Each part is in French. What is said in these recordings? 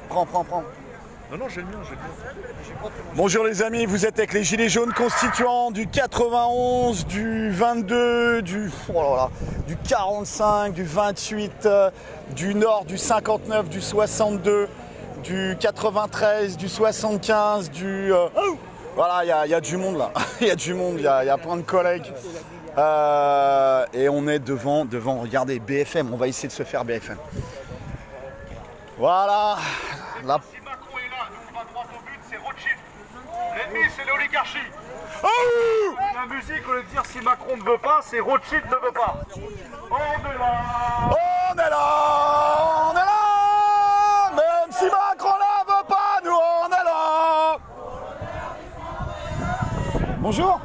Prends. Non, j'ai le mien. Bonjour les amis, vous êtes avec les Gilets jaunes constituants du 91, du 22, du 45, du 28, du Nord, du 59, du 62, du 93, du 75, du... Voilà, il y a du monde là. Il y a du monde, il y a plein de collègues. Et on est devant, regardez, BFM, on va essayer de se faire BFM. Voilà. La... Si Macron est là, nous on va droit au but, c'est Rothschild. L'ennemi, c'est l'oligarchie. La musique, au lieu de dire si Macron ne veut pas, c'est Rothschild ne veut pas. On est là. On est là. Même si Macron ne veut pas, nous on est là. Bonjour.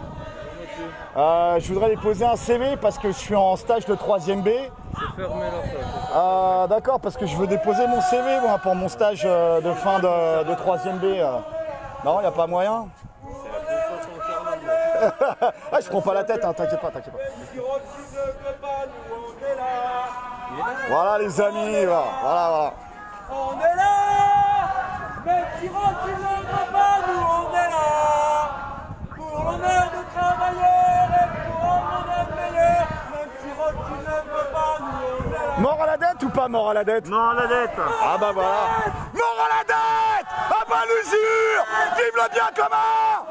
Je voudrais déposer un CV parce que je suis en stage de 3e B. C'est fermé là. D'accord, parce que je veux déposer mon CV moi, pour mon stage de fin de 3e B. Non, il n'y a pas moyen. Ah, je prends pas la tête, hein, t'inquiète pas. Voilà les amis, voilà. On est là. Même si Rothschild ne veut pas, nous on est là. Pour l'honneur des travailleurs et pour un monde meilleur. Même si Rothschild ne veut pas, nous on est là. Mort à la dette ou pas mort à la dette? Non, la dette. Ah bah voilà. Mort à la dette. À bas l'usure. Vive le bien commun.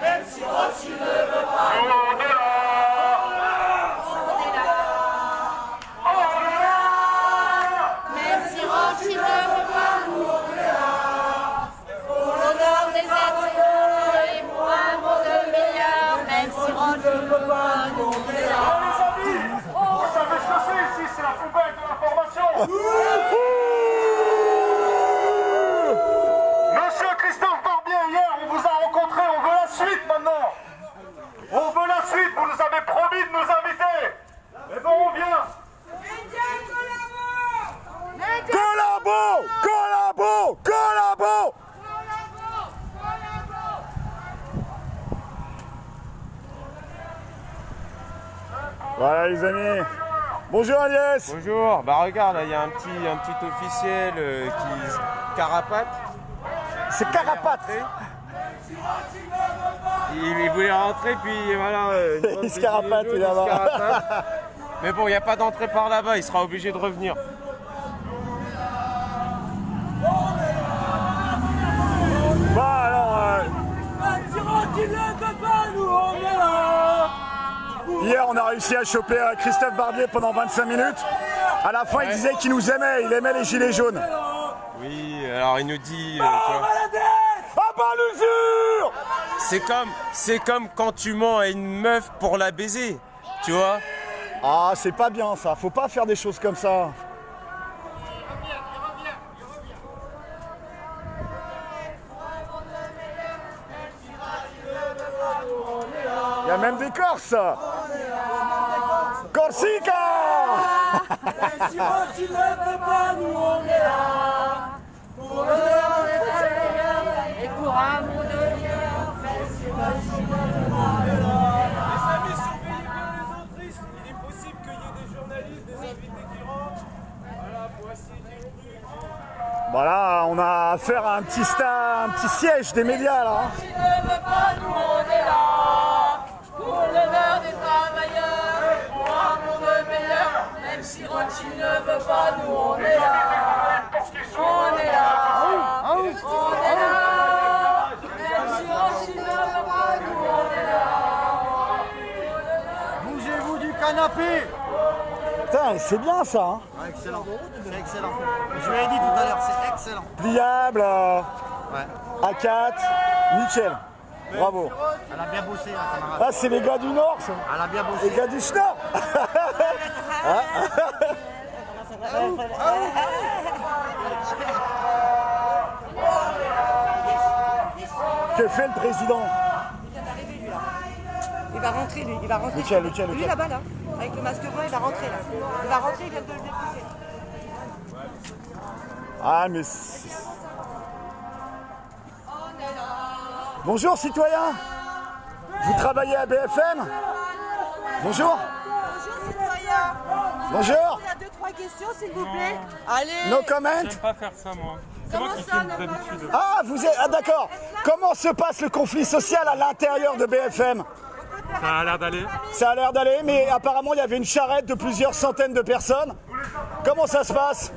Même si Rothschild ne veut pas, On est là. Même si Rothschild ne veut pas, nous on est là. Pour l'honneur des êtres humains et pour un monde meilleur. Même si Rothschild ne veut pas, nous on est là. Les amis, vous savez ce que c'est ici, c'est la poubelle de l'information. Monsieur Christophe Barbier, hier on vous a rencontré, on veut la suite maintenant. On veut la suite, vous nous avez promis de nous inviter. Mais bon, on vient. Collabo. Voilà les amis. Bonjour Agnès. Bonjour, bah regarde, il y a un petit officiel qui se carapate. C'est Carapate. Il voulait rentrer, puis voilà. Il se carapate, il est là-bas. Mais bon, il n'y a pas d'entrée par là-bas, il sera obligé de revenir. Bon alors, même si Rothschild ne veut pas, nous on est là. hier on a réussi à choper Christophe Barbier pendant 25 minutes. À la fin il disait qu'il nous aimait, il aimait les gilets jaunes. Oui, alors il nous dit... tu On vois, va la dette. Ah bah l'usure. c'est comme quand tu mens à une meuf pour la baiser, tu vois. Ah c'est pas bien ça, faut pas faire des choses comme ça. Il y a même des Corses. Corsica. Même si Rothschild ne veut pas, nous on est là. Pour l'honneur des travailleurs Et pour un monde meilleur. Même si Rothschild ne veut pas, nous on est là. Les amis, surveillez bien les autrices. Il est possible qu'il y ait des journalistes, des invités qui rentrent. Voilà, pour essayer de Voilà, on a affaire à un petit siège des médias là. Rothschild ne veut pas, nous on est là. Pour l'honneur des travailleurs et pour un monde meilleur. Même si Rothschild ne veut pas, nous on est là. On est là. On est là. Même si Rothschild ne veut pas, nous on est là. Bougez-vous du canapé. Putain, c'est bien ça. Hein. Excellent, c'est excellent. Je l'ai dit tout à l'heure, c'est excellent. Pliable, Ouais. A4, nickel. Bravo. Elle a bien bossé, la camarade. Ah, c'est les gars du Nord, ça. Elle a bien Les bossé. gars du Schnorr. Que fait le président? Il vient d'arriver lui là. Il va rentrer lui, il va rentrer. Lequel Lui là-bas là, avec le masque blanc, il va rentrer là. Il va rentrer, il vient de le déposer. Ah, mais... Bonjour, citoyens. Vous travaillez à BFM? Bonjour. Bonjour citoyens. Bonjour. Il y a 2-3 questions, s'il vous plaît. Allez. No comment. J'aime pas faire ça, moi. C'est moi Comment qui ça, filme ne pas d'habitude. Ah, vous êtes... Ah, d'accord. Comment se passe le conflit social à l'intérieur de BFM? Ça a l'air d'aller. Ça a l'air d'aller, mais apparemment, il y avait une charrette de plusieurs centaines de personnes. Comment ça se passe?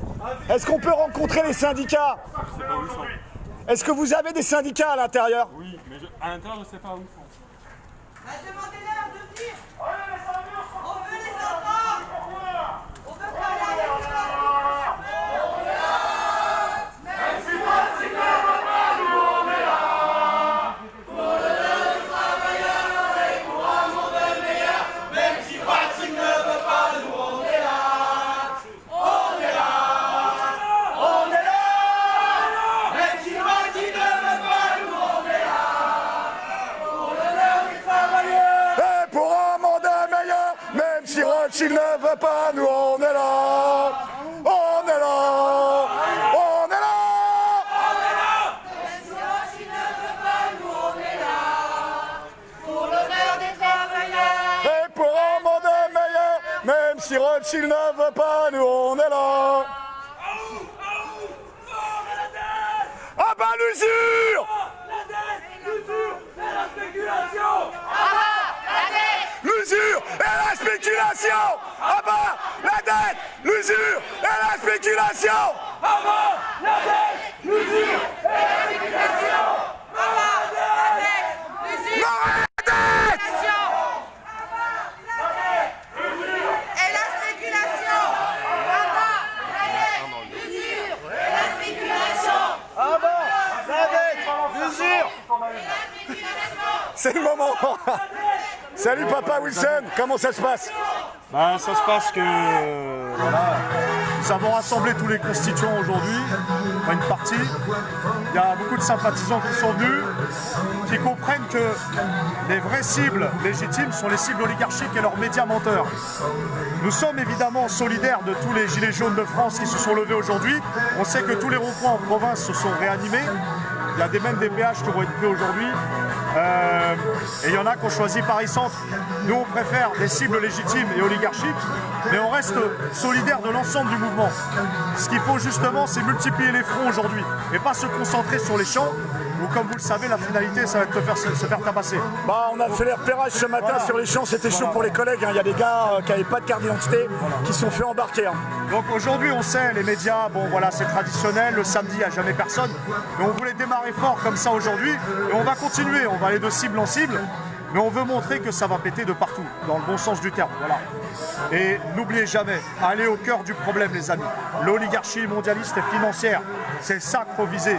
Est-ce qu'on peut rencontrer les syndicats? Je sais pas où ils sont. Est-ce que vous avez des syndicats à l'intérieur? Oui, mais à l'intérieur, je sais pas où ils sont. Demandez-leur de venir. On veut les entendre. On veut parler avec eux. Et pour un monde meilleur, même si Rothschild ne veut pas, nous on est là. On est là. On est là. Pour l'honneur des travailleurs. Et pour un monde meilleur, même si Rothschild ne veut pas, nous on est là. Ah bah l'usure! L'usure et la spéculation! Ah bah la dette, l'usure et la spéculation! Non à la dette! Et la spéculation. L'usure, la spéculation. Ah bah la dette, l'usure! C'est le moment! Salut papa Wilson, comment ça se passe? Ben, ça se passe que voilà, nous avons rassemblé tous les constituants aujourd'hui, enfin, une partie. Il y a beaucoup de sympathisants qui sont venus, qui comprennent que les vraies cibles légitimes sont les cibles oligarchiques et leurs médias menteurs. Nous sommes évidemment solidaires de tous les gilets jaunes de France qui se sont levés aujourd'hui. On sait que tous les ronds-points en province se sont réanimés. Il y a même des péages qui vont être pris aujourd'hui. Et il y en a qui ont choisi Paris-Centre. Nous, on préfère des cibles légitimes et oligarchiques, mais on reste solidaire de l'ensemble du mouvement. Ce qu'il faut justement, c'est multiplier les fronts aujourd'hui et pas se concentrer sur les champs où, comme vous le savez, la finalité, ça va être se faire tabasser. Bah, on a fait les repérages ce matin sur les champs, c'était chaud pour les collègues. Hein. Il y a des gars qui n'avaient pas de carte d'identité qui se sont fait embarquer. Hein. Donc aujourd'hui, on sait, les médias, bon voilà, c'est traditionnel, le samedi, il n'y a jamais personne. Mais on voulait démarrer fort comme ça aujourd'hui et on va continuer, on va aller de cible en cible. Mais on veut montrer que ça va péter de partout, dans le bon sens du terme. Voilà. Et n'oubliez jamais, allez au cœur du problème, les amis. L'oligarchie mondialiste et financière, c'est ça qu'il faut viser.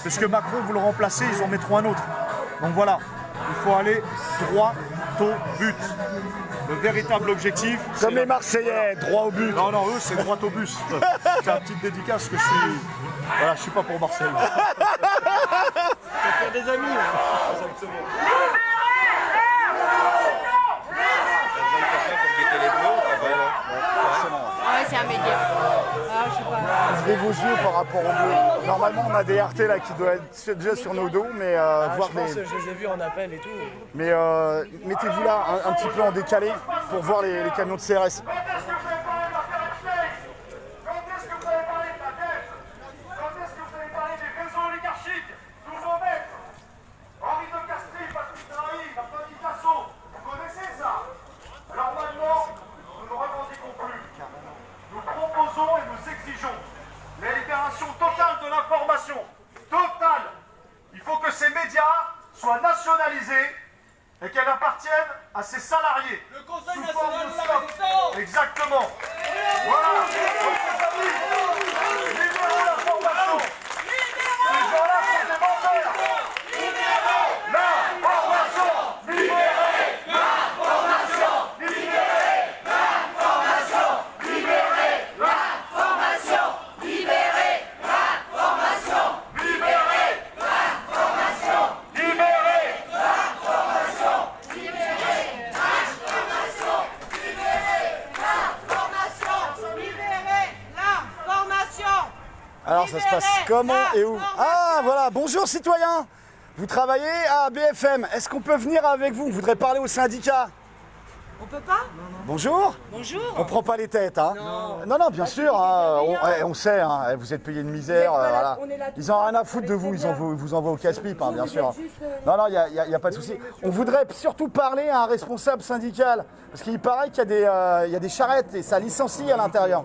Parce que Macron, vous le remplacez, ils en mettront un autre. Donc voilà, il faut aller droit au but. Le véritable objectif... Comme les Marseillais, droit au but. Non, eux, c'est droit au bus. C'est une petite dédicace que je suis... Voilà, je suis pas pour Marseille. C'est des amis. Ouais, c'est un média. Ah, je sais pas. Ouvrez vos yeux par rapport au bleu. Normalement, on a des RT là qui doivent être déjà sur nos dos, mais voir Je les ai vus en appel et tout. Mais mettez-vous là un petit peu en décalé pour voir les camions de CRS. La libération totale de l'information. Totale. Il faut que ces médias soient nationalisés et qu'elles appartiennent à ses salariés. Le Conseil sous national forme de stock. la résistance. Exactement. Voilà. Donc, les amis, libérons l'information. Ces gens-là sont des menteurs. L'information. Libérez l'information. Libérez l'information. Libérez l'information. Libérez l'information. Libérez l'information. Libérez L'information. Libérez l'information. Alors ça se passe comment et où? Ah voilà, bonjour citoyens. Vous travaillez à BFM, est-ce qu'on peut venir avec vous? On voudrait parler au syndicat. On peut pas? Bonjour. Bonjour. On prend pas les têtes, hein. Non, bien sûr. Hein, on sait, hein, vous êtes payé de misère, Vous êtes pas là, voilà. on est là Ils ont rien à foutre de vous, vous envoient au casse-pipe, hein, bien sûr. Non, il n'y a pas de souci. On voudrait surtout parler à un responsable syndical, parce qu'il paraît qu'il y a des charrettes et ça licencie à l'intérieur.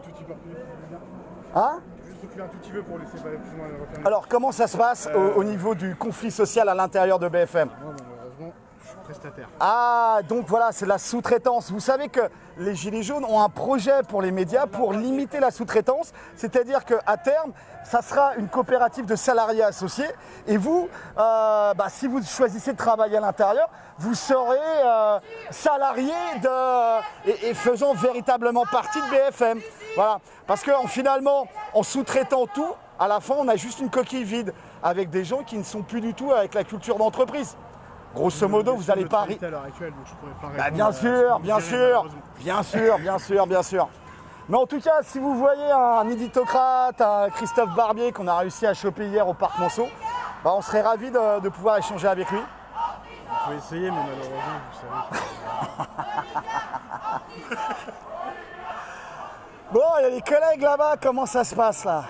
Hein? Juste reculer un tout petit peu pour laisser plus ou moins refermer. Alors, comment ça se passe au niveau du conflit social à l'intérieur de BFM? Moi, malheureusement, je suis prestataire. Ah, donc voilà, c'est la sous-traitance. Vous savez que les Gilets jaunes ont un projet pour les médias pour limiter la sous-traitance, c'est-à-dire qu'à terme, ça sera une coopérative de salariés associés. Et vous, si vous choisissez de travailler à l'intérieur, vous serez salarié et faisant véritablement partie de BFM. Voilà, parce que finalement, en sous-traitant tout, à la fin, on a juste une coquille vide avec des gens qui ne sont plus du tout avec la culture d'entreprise. Grosso modo, vous n'allez pas... À l'heure actuelle, donc je pourrais pas Bah, répondre bien à ce que sûr, vous bien direz, sûr, malheureusement. bien sûr. Mais en tout cas, si vous voyez un éditocrate, un Christophe Barbier qu'on a réussi à choper hier au Parc Monceau, on serait ravis de pouvoir échanger avec lui. Vous pouvez essayer, mais malheureusement, vous savez. Bon, il y a les collègues là-bas, comment ça se passe là?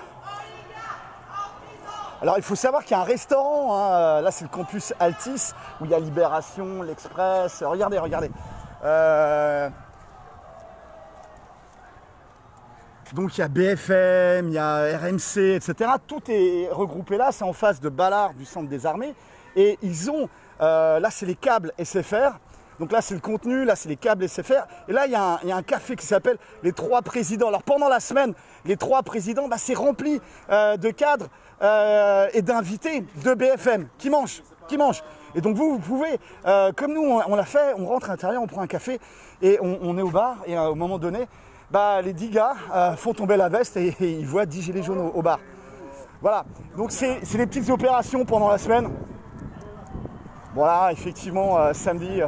Alors il faut savoir qu'il y a un restaurant, hein, là c'est le campus Altis, où il y a Libération, l'Express, regardez. Donc il y a BFM, il y a RMC, etc. Tout est regroupé là, c'est en face de Ballard du Centre des Armées. Et ils ont, là c'est les câbles SFR, donc là c'est le contenu, là c'est les câbles SFR. Et là il y a un café qui s'appelle les 3 présidents. Alors pendant la semaine, les 3 présidents, c'est rempli de cadres et d'invités de BFM qui mangent. Et donc vous pouvez, comme nous on l'a fait, on rentre à l'intérieur, on prend un café et on est au bar et au moment donné, les 10 gars font tomber la veste et ils voient 10 gilets jaunes au bar. Voilà, donc c'est des petites opérations pendant la semaine. Voilà, effectivement, samedi...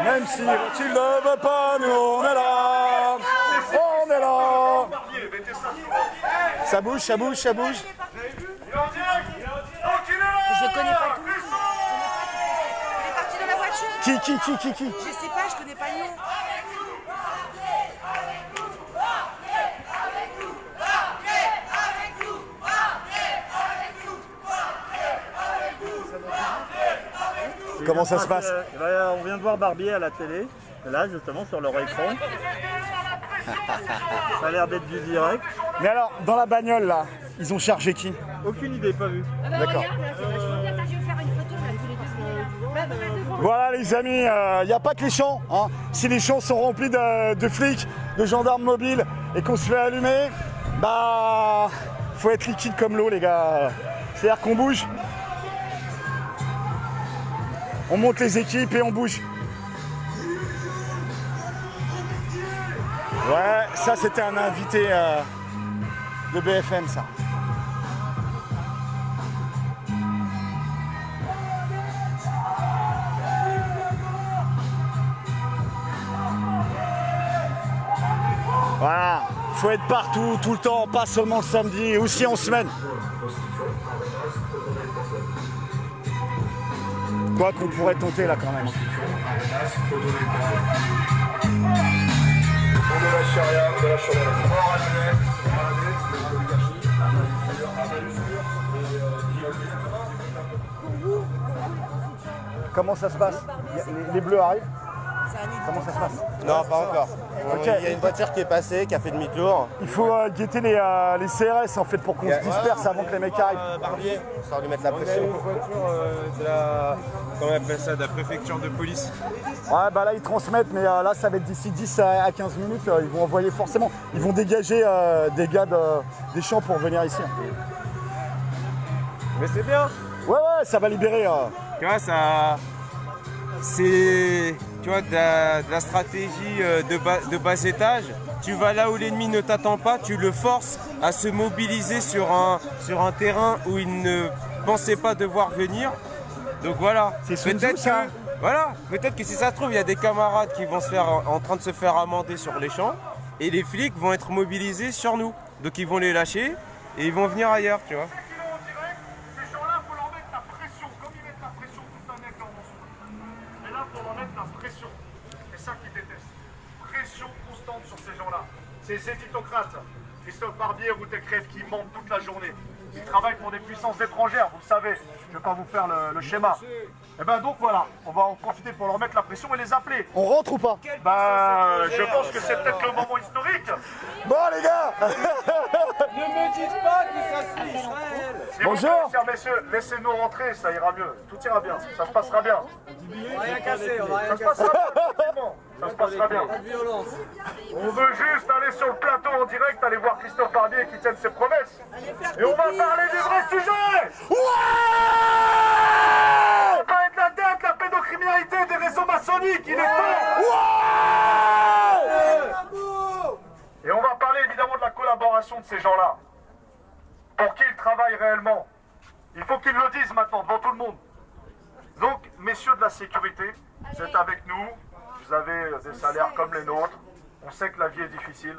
Même si tu ne veux pas, nous on est là. On est là. Ça bouge. Je connais pas tout. Il est parti dans la voiture. Qui Je sais pas, je connais pas le nom. Comment ça se passe? On vient de voir Barbier à la télé, là justement sur leur écran. Ça a l'air d'être du direct. Mais alors, dans la bagnole là, ils ont chargé qui? Aucune idée, pas vu. D'accord. Regarde, là, c'est vachement bien. Attends, je vais faire une photo là, tous les 2 secondes. Voilà les amis, il n'y a pas que les champs. Hein. Si les champs sont remplis de flics, de gendarmes mobiles et qu'on se fait allumer, faut être liquide comme l'eau les gars. C'est-à-dire qu'on bouge. On monte les équipes et on bouge. Ouais, ça c'était un invité de BFM ça. Voilà, faut être partout, tout le temps, pas seulement le samedi, aussi en semaine. Quoi qu'on pourrait tenter là quand même. Comment ça se passe? Les bleus arrivent? Comment ça se passe? Non, pas encore. Ok. Il y a une voiture qui est passée, qui a fait demi-tour. Il faut guetter les CRS en fait pour qu'on se disperse avant que les mecs arrivent. Barbier, sans lui mettre la On a pression. une voiture de la... Comment on appelle ça? De la préfecture de police. Ouais, bah là ils transmettent, mais là ça va être d'ici 10 à 15 minutes. Ils vont envoyer forcément, ils vont dégager des gars des champs pour venir ici. Mais c'est bien. Ouais, ça va libérer. Tu vois, ça... C'est... Tu vois, de la stratégie de bas étage. Tu vas là où l'ennemi ne t'attend pas, tu le forces à se mobiliser sur un terrain où il ne pensait pas devoir venir. Donc voilà. C'est Sun Tzu, ça. Voilà, peut-être que si ça se trouve, il y a des camarades qui vont en train de se faire amender sur les champs et les flics vont être mobilisés sur nous. Donc ils vont les lâcher et ils vont venir ailleurs, tu vois. Ces gens-là, il faut leur mettre la pression, comme ils mettent la pression tout un mec dans mon sou. Et là, il faut leur mettre la pression. C'est ça qu'ils détestent. Pression constante sur ces gens-là. Ces éditocrates, Christophe Barbier ou Decrève qui mentent toute la journée. Ils travaillent pour des puissances étrangères, vous le savez. Je ne vais pas vous faire le schéma. Et ben donc voilà, on va en profiter pour leur mettre la pression et les appeler. On rentre ou pas? Bah, je pense que c'est peut-être le moment historique. Bon les gars. Ne me dites pas que ça c'est Israël. S'il vous plaît, Bonjour. chers messieurs, laissez-nous rentrer, ça ira mieux. Tout ira bien, ça se passera bien. On va rien casser, on va rien Ça se casser. passera bien, effectivement. Ça se passera bien. Pas de violence. On veut juste aller sur le plateau en direct, aller voir Christophe Barbier qui tienne ses promesses. Et on va parler du vrai sujet. On va parler de la dette, la pédocriminalité, des réseaux maçonniques, il est temps. Et on va parler évidemment de la collaboration de ces gens-là. Pour qui ils travaillent réellement. Il faut qu'ils le disent maintenant devant tout le monde. Donc, messieurs de la sécurité, vous êtes avec nous, vous avez des salaires comme les nôtres, on sait que la vie est difficile,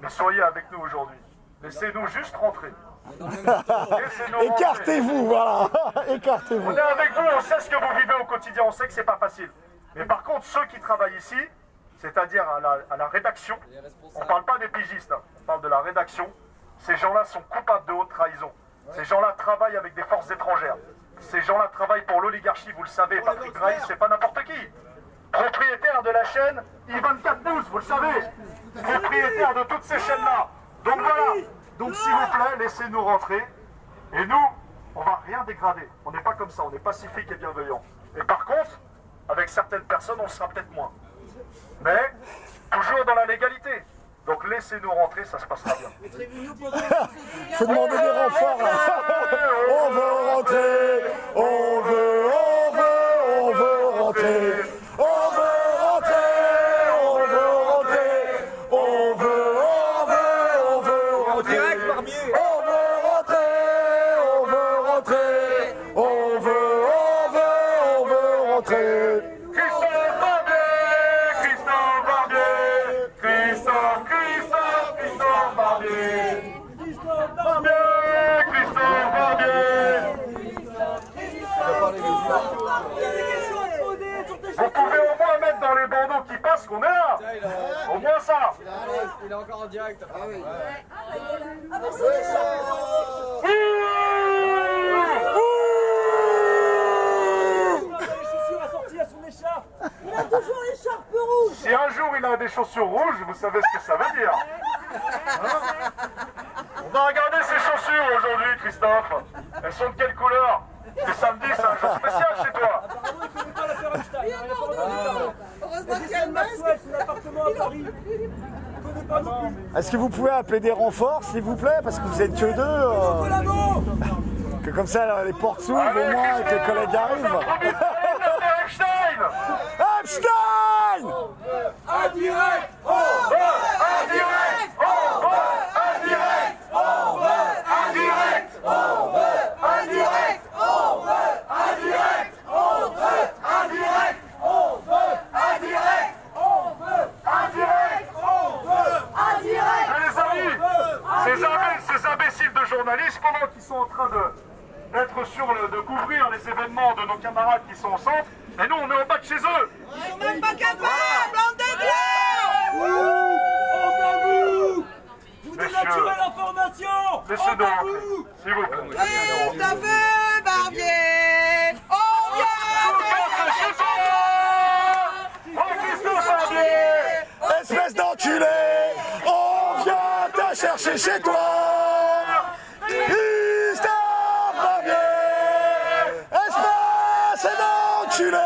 mais soyez avec nous aujourd'hui. Laissez-nous juste rentrer. Laissez-nous rentrer. Écartez-vous, voilà. Écartez-vous. On est avec vous, on sait ce que vous vivez au quotidien, on sait que c'est pas facile. Mais par contre, ceux qui travaillent ici, c'est-à-dire à la rédaction, on ne parle pas des pigistes, hein, on parle de la rédaction, ces gens-là sont coupables de haute trahison. Ces gens-là travaillent avec des forces étrangères. Ces gens-là travaillent pour l'oligarchie, vous le savez, Patrick Drahi, c'est pas n'importe qui. Propriétaire de la chaîne I24 News, vous le savez. Propriétaire de toutes ces chaînes-là. Donc voilà. Donc s'il vous plaît, laissez-nous rentrer. Et nous, on va rien dégrader. On n'est pas comme ça, on est pacifique et bienveillant. Et par contre, avec certaines personnes, on le sera peut-être moins. Mais, toujours dans la légalité. Donc laissez-nous rentrer, ça se passera bien. Faut demander des renforts. On veut rentrer. On veut rentrer. On veut rentrer. On veut rentrer. On veut rentrer. Direct, Barbier. On veut rentrer. On veut rentrer. On veut rentrer. Christophe Barbier, Christophe Barbier, Christophe Barbier, Christophe Barbier. Vous pouvez au moins mettre dans les bandeaux qui passent qu'on est là. Au moins ça. Il est encore en direct. Ah oui. Si un jour il a des chaussures rouges, vous savez ce que ça veut dire. Hein? On va regarder ces chaussures aujourd'hui, Christophe. Elles sont de quelle couleur? C'est samedi, c'est un jour spécial chez toi. Heureusement qu'il y a le masque. Est-ce que vous pouvez appeler des renforts, s'il vous plaît? Parce que vous êtes que deux. Que comme ça, là, les portes s'ouvrent au moins et que les collègues arrivent. Epstein! Epstein! Un direct! Un direct! Un direct! Un direct! Un direct! Un direct! Un direct! Ces imbéciles de journalistes, pendant qu'ils sont en train d'être de couvrir les événements de nos camarades qui sont au centre, et nous on est en bas de chez eux. Ils sont même pas capables, bande de glace. Vous dénaturez l'information. Laissez-nous rentrer, s'il vous plaît. Christophe Barbier. On vient. Oh Christophe Barbier! chercher chez toi. Christophe Barbier, espace et d'enculé,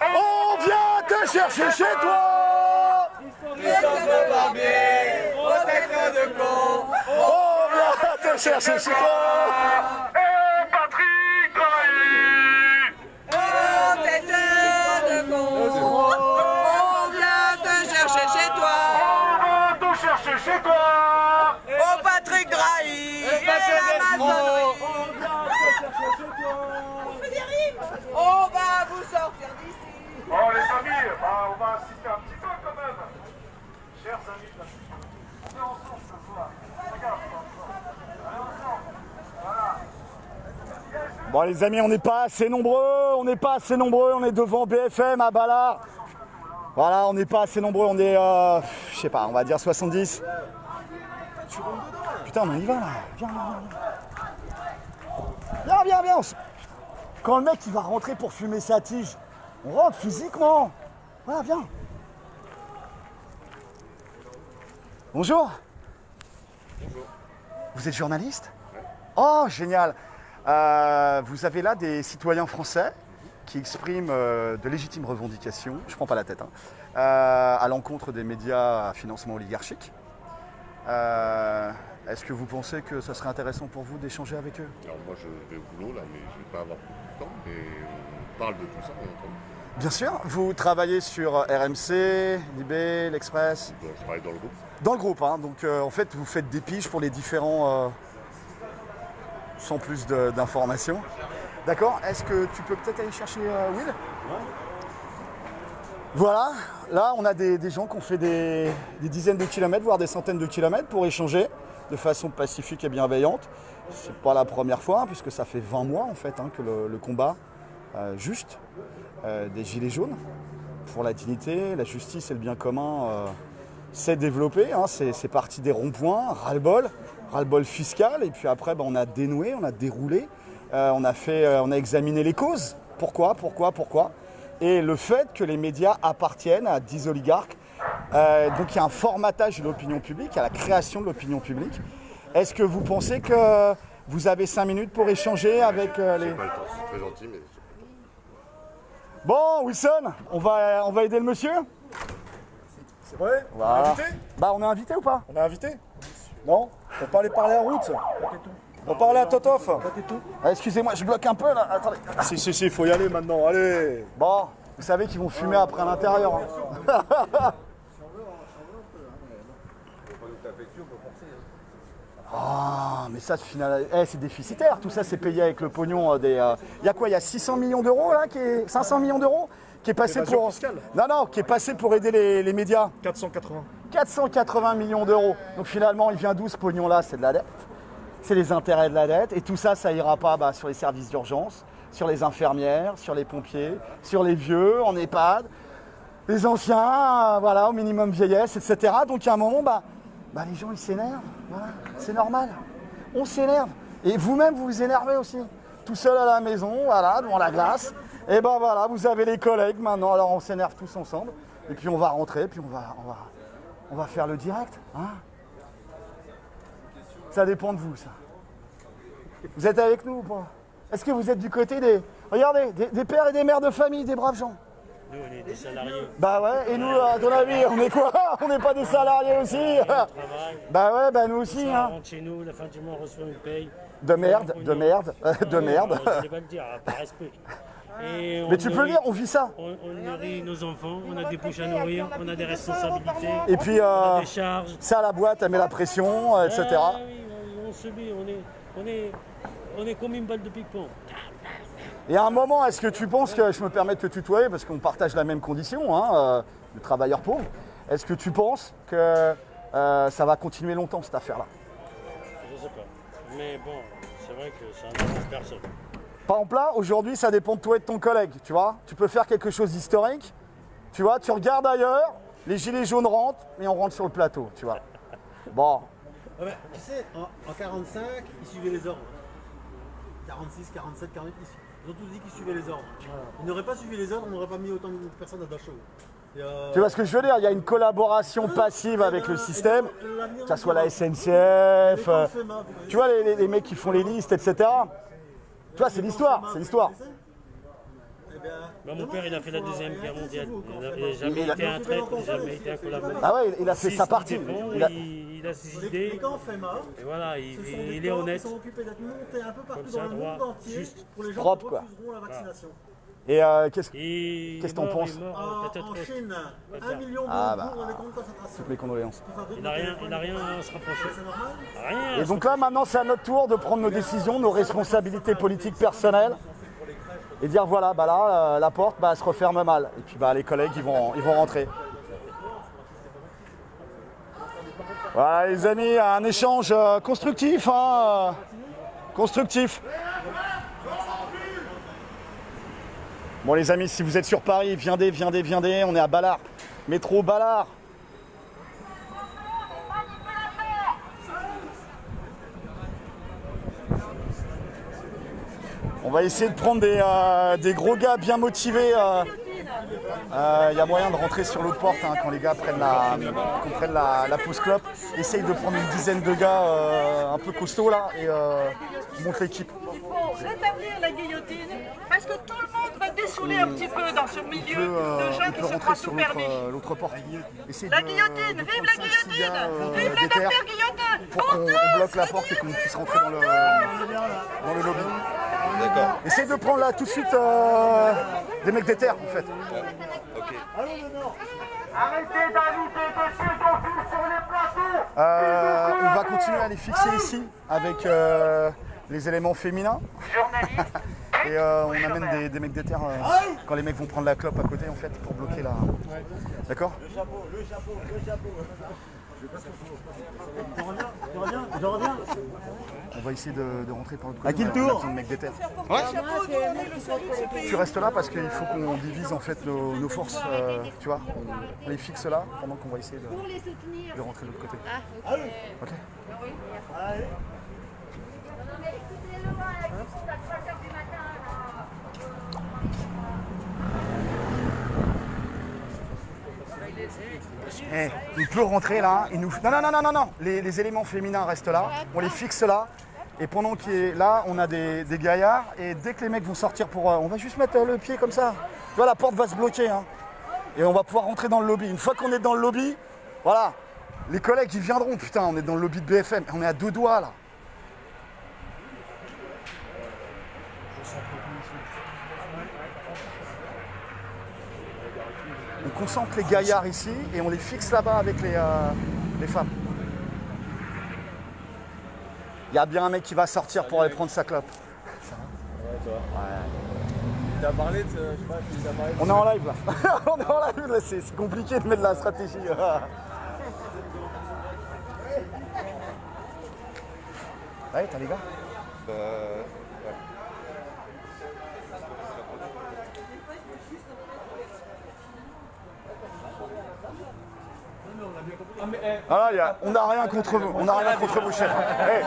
on vient te chercher chez toi. Christophe Barbier, protecteur de con. On vient te chercher chez toi. Et Patrick Drahi, Protecteur de con. On vient te chercher chez toi. on va te chercher chez toi. Oh Patrick Drahi, et la maçonnerie. On fait des rimes. On va vous sortir d'ici. Bon les amis, on va assister un petit peu quand même. Chers amis de la on est ensemble ce soir. Regarde, on est ensemble. Voilà. Bon les amis, on n'est pas assez nombreux, on est devant BFM à Ballard. Voilà, on n'est pas assez nombreux, on est, je sais pas, on va dire 70. Putain, on y va là, viens. Quand le mec il va rentrer pour fumer sa tige, on rentre physiquement. Voilà, viens. Bonjour. Vous êtes journaliste ? Oh, génial. Vous avez là des citoyens français qui expriment de légitimes revendications, je prends pas la tête, à l'encontre des médias à financement oligarchique. Est-ce que vous pensez que ça serait intéressant pour vous d'échanger avec eux ? Alors moi je vais au boulot là, mais je ne vais pas avoir beaucoup de temps, mais on parle de tout ça bien entendu. Bien sûr, vous travaillez sur RMC, Libé, l'Express. Bon, je travaille dans le groupe. Dans le groupe, hein, donc en fait vous faites des piges pour les différents... sans plus d'informations. D'accord, est-ce que tu peux peut-être aller chercher Will ? Voilà, là on a des gens qui ont fait des dizaines de kilomètres, voire des centaines de kilomètres pour échanger de façon pacifique et bienveillante. C'est pas la première fois, hein, puisque ça fait 20 mois en fait que le combat juste des Gilets jaunes pour la dignité, la justice et le bien commun s'est développé. Hein, c'est parti des ronds-points, ras-le-bol fiscal, et puis après on a dénoué, on a déroulé, on a examiné les causes. Pourquoi ? Et le fait que les médias appartiennent à 10 oligarques. Donc il y a un formatage de l'opinion publique, il y a la création de l'opinion publique. Est-ce que vous pensez que vous avez 5 minutes pour échanger avec les... J'ai pas le temps, c'est très gentil, mais... Bon, Wilson, on va aider le monsieur ? C'est vrai? Voilà. On est invité? Bah on est invité ou pas? On est invité? Non? Faut pas aller parler en route. On va parler à Totov. Ah, excusez-moi, je bloque un peu là, attendez. Si, faut y aller maintenant, allez. Bon, vous savez qu'ils vont fumer après à l'intérieur. Hein. Ah, mais ça, c'est déficitaire. Tout ça, c'est payé avec le pognon des... Il y a quoi? Il y a 600 millions d'euros là, 500 millions d'euros qui est passé Évasion pour... fiscale. Non, qui est passé pour aider les médias. 480. 480 millions d'euros. Donc finalement, il vient d'où ce pognon-là? C'est de la dette. C'est les intérêts de la dette. Et tout ça, ça ira pas sur les services d'urgence, sur les infirmières, sur les pompiers, sur les vieux en EHPAD, les anciens, voilà, au minimum vieillesse, etc. Donc à un moment, les gens, ils s'énervent. Voilà, c'est normal. On s'énerve. Et vous-même, vous vous énervez aussi. Tout seul à la maison, voilà, devant la glace. Et voilà, vous avez les collègues maintenant. Alors on s'énerve tous ensemble. Et puis on va rentrer, puis on va faire le direct. Hein, ça dépend de vous, ça. Vous êtes avec nous ou pas? Est-ce que vous êtes du côté regardez, des pères et des mères de famille, des braves gens? Nous, on est des salariés. Bah ouais, et nous, à ton avis, on est quoi? On n'est pas des salariés aussi? Bah ouais, nous aussi. Ça hein. rentre chez nous, la fin du mois, on reçoit une paye. De merde. Je ne vais pas le dire, par respect. Et Mais tu peux le dire, on vit ça. On nourrit nos enfants, on a des bouches à nourrir, on a des responsabilités, Et puis, on a des charges. ça à la boîte, elle met la pression, etc. Ah oui, on subit, on est comme une balle de ping-pong. Et à un moment, est-ce que tu penses que, je me permets de te tutoyer parce qu'on partage la même condition, hein, le travailleur pauvre, est-ce que tu penses que ça va continuer longtemps cette affaire-là? Je sais pas. Mais bon, c'est vrai que ça n'arrange personne. Par exemple là, aujourd'hui, ça dépend de toi et de ton collègue, tu vois. Tu peux faire quelque chose d'historique, tu vois, tu regardes ailleurs, les gilets jaunes rentrent et on rentre sur le plateau, tu vois. Bon. Ouais, mais tu sais, en 45, ils suivaient les ordres. 46, 47, 48, ils ont tous dit qu'ils suivaient les ordres. Ils n'auraient pas suivi les ordres, on n'aurait pas mis autant de personnes à Dachau. Tu vois ce que je veux dire? Il y a une collaboration passive avec le système, que ce soit la SNCF, tu vois les mecs qui font les listes, etc. Tu vois, c'est l'histoire, c'est l'histoire. Bah, mon père, il a fait la Deuxième Guerre mondiale. Il n'a jamais été un traître, il n'a jamais été un collaborateur. Ah ouais, il a fait sa partie. Il a ses idées. Les camps FEMA, Et voilà, il est camps honnête. qui sont occupés d'être montés un peu partout Comme ça, dans le monde droit, entier juste. pour les gens Propre, qui quoi. refuseront la vaccination. Et qu'est-ce que Qu'est-ce t'en penses? En Chine, 1 million de Ah, bah, morts dans les camps de concentration. toutes mes condoléances. Il n'a rien à se rapprocher. C'est normal. Rien. Et donc là, maintenant, c'est à notre tour de prendre nos décisions, nos responsabilités politiques personnelles. Et dire voilà, bah là, la porte bah, elle se referme mal. Et puis bah, les collègues, ils vont rentrer. Voilà les amis, un échange constructif. Hein, constructif. Bon les amis, si vous êtes sur Paris, viendez, on est à Ballard. Métro Ballard. On va essayer de prendre des gros gars bien motivés. Il y a moyen de rentrer sur l'autre porte hein, quand les gars prennent la pause clope. Essaye de prendre une dizaine de gars un peu costauds là et monte l'équipe. Il faut rétablir la guillotine parce que tout le monde va dessouler un petit peu dans ce milieu de gens qui se croient tout permis. L'autre porte. La guillotine, vive la guillotine! Vive le docteur Guillotin! Pour qu'on bloque la porte et qu'on puisse rentrer dans le lobby. D'accord. Essaye de prendre là tout de suite des mecs des terres en fait. Ok. Arrêtez d'inviter des pédophiles sur les plateaux! On va continuer à les fixer ici avec les éléments féminins. Et on amène des mecs des terres quand les mecs vont prendre la clope à côté en fait pour bloquer la. D'accord? Je reviens. On va essayer de rentrer par l'autre côté. À qui le On a tour? besoin de mecs des terres. Ouais. Tu restes là parce qu'il faut qu'on divise en fait nos forces, tu vois. On les fixe là pendant qu'on va essayer Pour les soutenir. de rentrer de l'autre côté. Ah, ok. Ok. Eh, il peut rentrer là, il nous... Non, les éléments féminins restent là, on les fixe là, et pendant qu'il est là, on a des gaillards, et dès que les mecs vont sortir pour... on va juste mettre le pied comme ça, tu vois, la porte va se bloquer, hein, et on va pouvoir rentrer dans le lobby. Une fois qu'on est dans le lobby, voilà, les collègues ils viendront, putain, on est dans le lobby de BFM, on est à 2 doigts là. On concentre les gaillards ici et on les fixe là-bas avec les femmes. Il y a bien un mec qui va sortir pour aller prendre sa clope. T'as parlé de. Je sais pas, t'as parlé de. On est en live là. On est en live là, c'est compliqué de mettre de la stratégie. Ouais, t'as les gars. Voilà, on n'a rien contre vous, chef. Hey,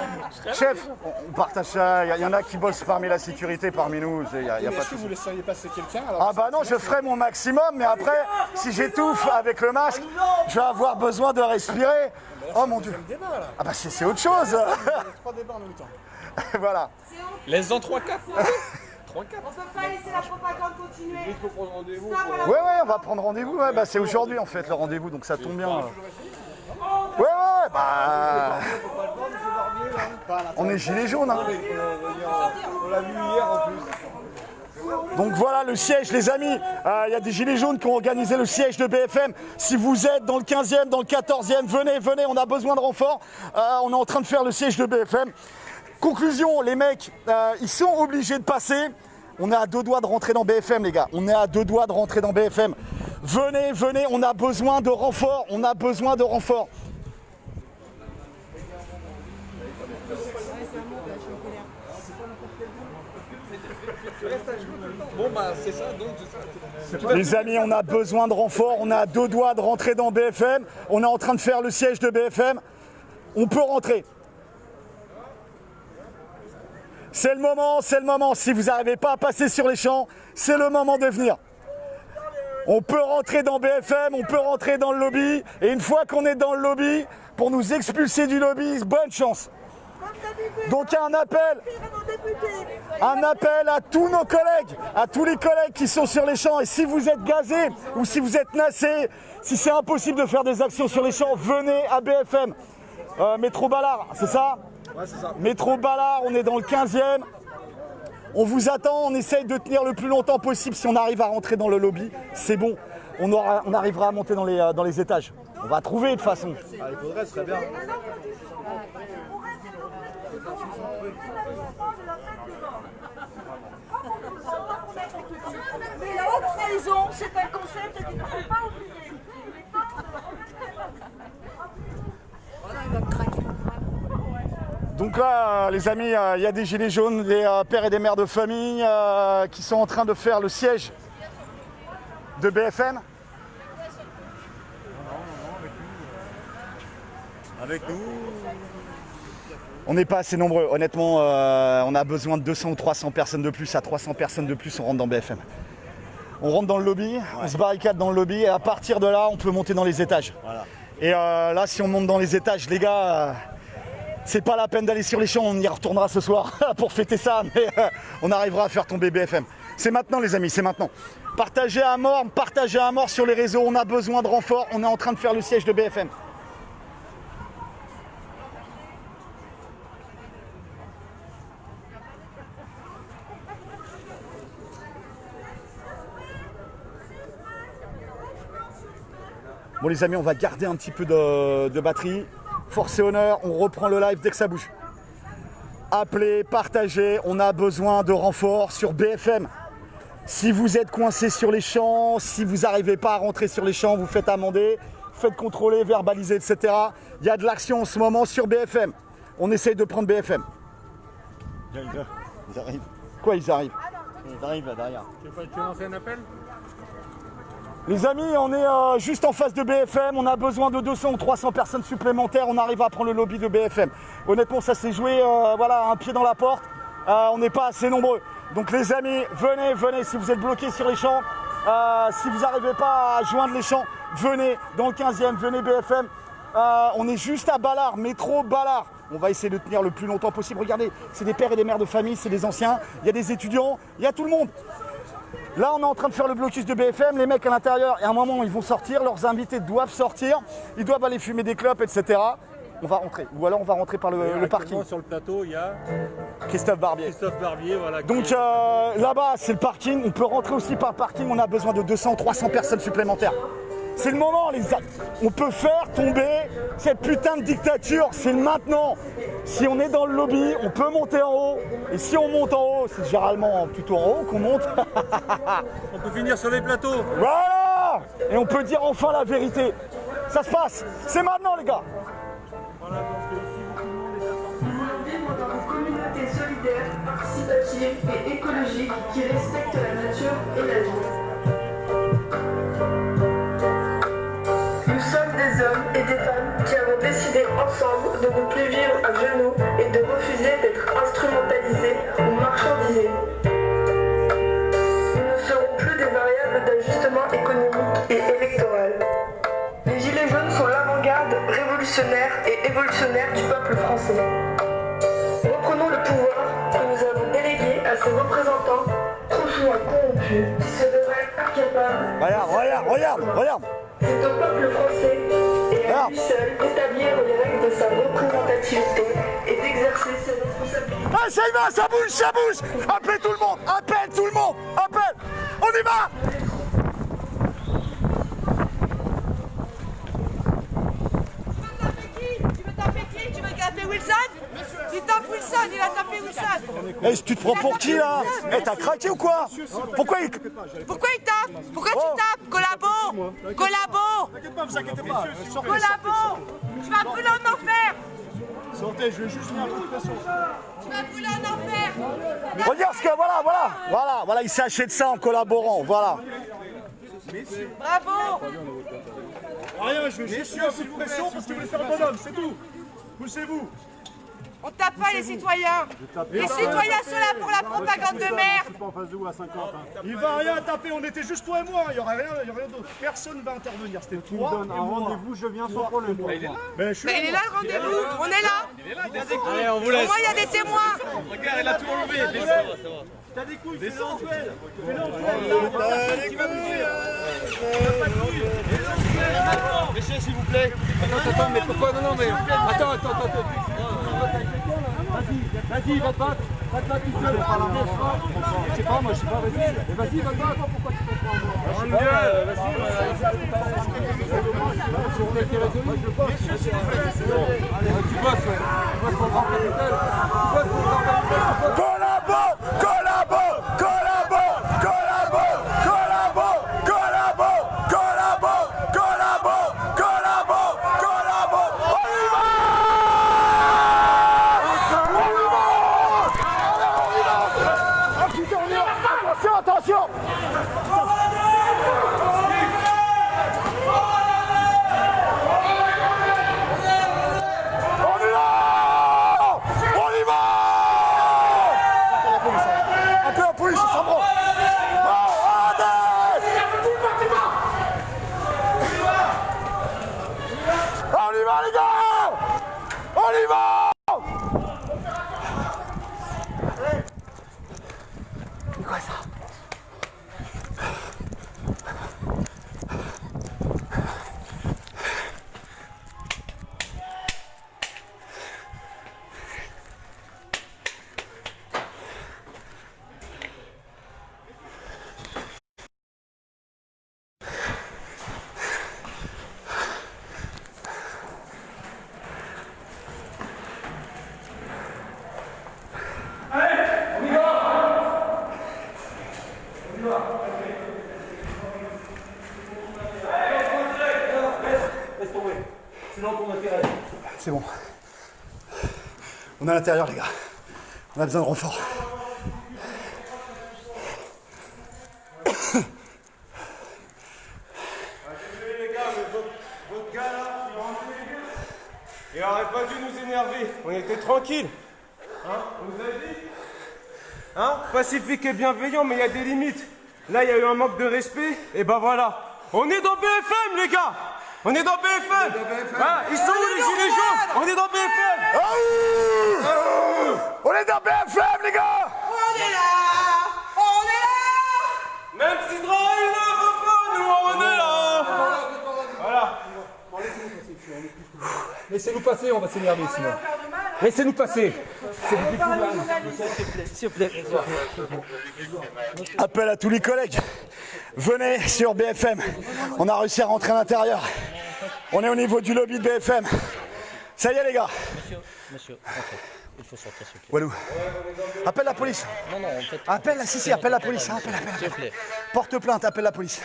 chef, on partage ça, il y en a qui bossent parmi la sécurité, parmi nous, il y a pas de Est-ce que vous laisseriez passer quelqu'un alors? Ah bah non, je ferai mon maximum, mais après, si j'étouffe avec le masque, je vais avoir besoin de respirer. Oh mon Dieu. Ah bah c'est autre chose. 3 débats en même temps. Voilà. Laisse-en 3-4. 3-4. On peut pas laisser la propagande continuer. Il faut prendre rendez-vous. Ouais, on va prendre rendez-vous. Ouais, bah c'est aujourd'hui en fait le rendez-vous, donc ça tombe bien. Ouais, bah. On est gilets jaunes. Hein. On l'a vu hier en plus. Donc voilà le siège, les amis. Il y a des gilets jaunes qui ont organisé le siège de BFM. Si vous êtes dans le 15e, dans le 14e, venez, on a besoin de renfort. On est en train de faire le siège de BFM. Conclusion, les mecs, ils sont obligés de passer. On est à 2 doigts de rentrer dans BFM, les gars. On est à 2 doigts de rentrer dans BFM. Venez, on a besoin de renfort. Bon bah c'est ça donc. Les amis, on a besoin de renfort. On est à 2 doigts de rentrer dans BFM. On est en train de faire le siège de BFM. On peut rentrer. C'est le moment. Si vous n'arrivez pas à passer sur les champs, c'est le moment de venir. On peut rentrer dans BFM, on peut rentrer dans le lobby. Et une fois qu'on est dans le lobby, pour nous expulser du lobby, bonne chance. Donc un appel à tous nos collègues, à tous les collègues qui sont sur les champs. Et si vous êtes gazés ou si vous êtes nassés, si c'est impossible de faire des actions sur les champs, venez à BFM. Métro Ballard, c'est ça? Ouais, c'est ça. Métro Ballard, on est dans le 15e. On vous attend, on essaye de tenir le plus longtemps possible. Si on arrive à rentrer dans le lobby, c'est bon. On arrivera à monter dans les étages. On va trouver de toute façon. Ah, il faudrait, ce serait bien. Mais la haute trahison, c'est un concept qu'il ne faut pas oublier. Donc là, les amis, il y a des gilets jaunes, des pères et des mères de famille qui sont en train de faire le siège de BFM. Avec nous. On n'est pas assez nombreux. Honnêtement, on a besoin de 200 ou 300 personnes de plus. À 300 personnes de plus, on rentre dans BFM. On rentre dans le lobby, on se barricade dans le lobby et à partir de là, on peut monter dans les étages. Voilà. Et là, si on monte dans les étages, les gars, c'est pas la peine d'aller sur les champs. On y retournera ce soir pour fêter ça, mais on arrivera à faire tomber BFM. C'est maintenant, les amis, c'est maintenant. Partagez à mort sur les réseaux. On a besoin de renforts. On est en train de faire le siège de BFM. Bon les amis, on va garder un petit peu de batterie. Force et honneur, on reprend le live dès que ça bouge. Appelez, partagez, on a besoin de renforts sur BFM. Si vous êtes coincé sur les champs, si vous n'arrivez pas à rentrer sur les champs, vous faites amender, faites contrôler, verbaliser, etc. Il y a de l'action en ce moment sur BFM. On essaye de prendre BFM. Ils arrivent. Quoi, ils arrivent? Ils arrivent là derrière. Tu veux lancer un appel? Les amis, on est juste en face de BFM, on a besoin de 200 ou 300 personnes supplémentaires, on arrive à prendre le lobby de BFM. Honnêtement, ça s'est joué, voilà, un pied dans la porte, on n'est pas assez nombreux. Donc les amis, venez, si vous êtes bloqués sur les champs, si vous n'arrivez pas à joindre les champs, venez dans le 15e, venez BFM. On est juste à Ballard, métro Ballard. On va essayer de tenir le plus longtemps possible. Regardez, c'est des pères et des mères de famille, c'est des anciens, il y a des étudiants, il y a tout le monde. Là, on est en train de faire le blocus de BFM, les mecs à l'intérieur, et à un moment, ils vont sortir, leurs invités doivent sortir, ils doivent aller fumer des clopes, etc. On va rentrer, ou alors on va rentrer par le parking. Sur le plateau, il y a Christophe Barbier. Voilà. Donc là-bas, c'est le parking, on peut rentrer aussi par le parking, on a besoin de 200, 300 personnes supplémentaires. C'est le moment, les amis. On peut faire tomber cette putain de dictature, c'est le maintenant. Si on est dans le lobby, on peut monter en haut. Et si on monte en haut, c'est généralement plutôt en haut qu'on monte. On peut finir sur les plateaux. Voilà. Et on peut dire enfin la vérité. Ça se passe. C'est maintenant, les gars. Nous vivons dans une communauté solidaire, participative et écologique qui respecte la nature et la vie. Nous sommes des hommes et des femmes qui avons décidé ensemble de ne plus vivre à genoux et de refuser d'être instrumentalisés ou marchandisés. Nous ne serons plus des variables d'ajustement économique et électoral. Les Gilets jaunes sont l'avant-garde révolutionnaire et évolutionnaire du peuple français. Reprenons le pouvoir que nous avons délégué à ses représentants, trop souvent corrompus, qui se révèlent incapables. Regarde. C'est au peuple français et à lui seul d'établir les règles de sa représentativité et d'exercer ses responsabilités. Ah, ça y va, ça bouge. Appelle tout le monde, appelle. On y va. Tu veux taper Wilson? Tu tapes Wilson, il va taper Wilson. Eh, tu te prends pour qui là? Eh, t'as craqué ou quoi? Pourquoi il tape? Pourquoi tu tapes? Collabo. T'inquiète pas, vous inquiétez pas. Collabo. Tu vas brûler en enfer. Sortez, je vais juste faire un coup de pression. Tu vas brûler en enfer. Regarde ce que, voilà, il s'est acheté de ça en collaborant, voilà. Bravo. Rien, je vais juste faire un coup de pression parce que vous voulez faire un bonhomme, c'est tout. Poussez-vous. On tape pas les citoyens. Les citoyens sont là pour la propagande de merde. Il va rien taper, on était juste toi et moi, il n'y aurait rien d'autre. Personne ne va intervenir, c'était toi. Tu me donnes un rendez-vous, je viens sans problème. Il est là. Il est là le rendez-vous, on est là. Allez, on vous laisse. Au moins il y a des témoins. Regarde, elle a tout enlevé. T'as des couilles, fais l'enduel. Messieurs, s'il vous plaît. Attends, mais pourquoi? Non, mais. Attends. Vas-y, va te battre. Va te battre tout seul. Je sais pas, moi, je sais pas, vas-y. Vas-y, va te battre. Pourquoi tu te prends? Tu bosses, ouais. Tu bosses pour le grand capital. Tu bosses pour le grand capital. Collabo! Attention! On y va! Un peu la police, ça prend! On y va les gars! On y va! C'est quoi ça? C'est bon. On est à l'intérieur les gars. On a besoin de renfort. Désolé les gars, mais votre gars là, il aurait pas dû nous énerver. On était tranquille. Hein? On nous a dit? Hein? Pacifique et bienveillant, mais il y a des limites. Là, il y a eu un manque de respect, et ben voilà. On est dans BFM les gars. On est dans BFM. Voilà, ils sont où les gilets jaunes? On est dans BFM. On est dans BFM les gars. On est là. Même si Draï ne veut pas, nous on est là. Voilà. Laissez-nous passer, on va s'énerver sinon. Laissez-nous passer. S'il vous plaît. Appel à tous les collègues. Venez sur BFM. On a réussi à rentrer à l'intérieur. On est au niveau du lobby de BFM. Ça y est les gars. Monsieur, il faut sortir s'il vous plaît. Walou. Appelle la police. Non, en fait. Appelle la police. Appelle. Porte plainte, appelle la police.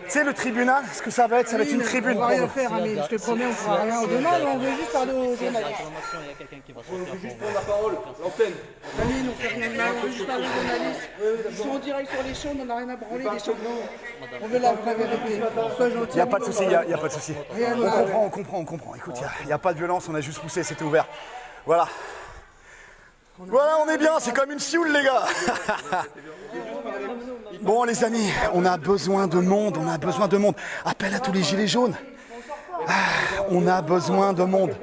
Tu sais le tribunal, ce que ça va être, ça va être une tribune. On va rien faire, mais je te promets, on fera rien au demande, on veut juste parler aux journalistes. Il y a quelqu'un qui va sortir. On veut juste prendre la parole, l'antenne. Amine, on fait rien de mal, on veut juste parler aux journalistes. Ils sont en direct sur les chaînes, on n'a rien à branler des chaînes. On veut la vraie vérité. Sois gentil. Il n'y a pas de souci, il n'y a pas de souci. On comprend. Écoute, il n'y a pas de violence, on a juste poussé, c'était ouvert. Voilà. Voilà, on est bien, c'est comme une sioule les gars. Bon les amis, on a besoin de monde. Appel à tous les gilets jaunes. On a besoin de monde.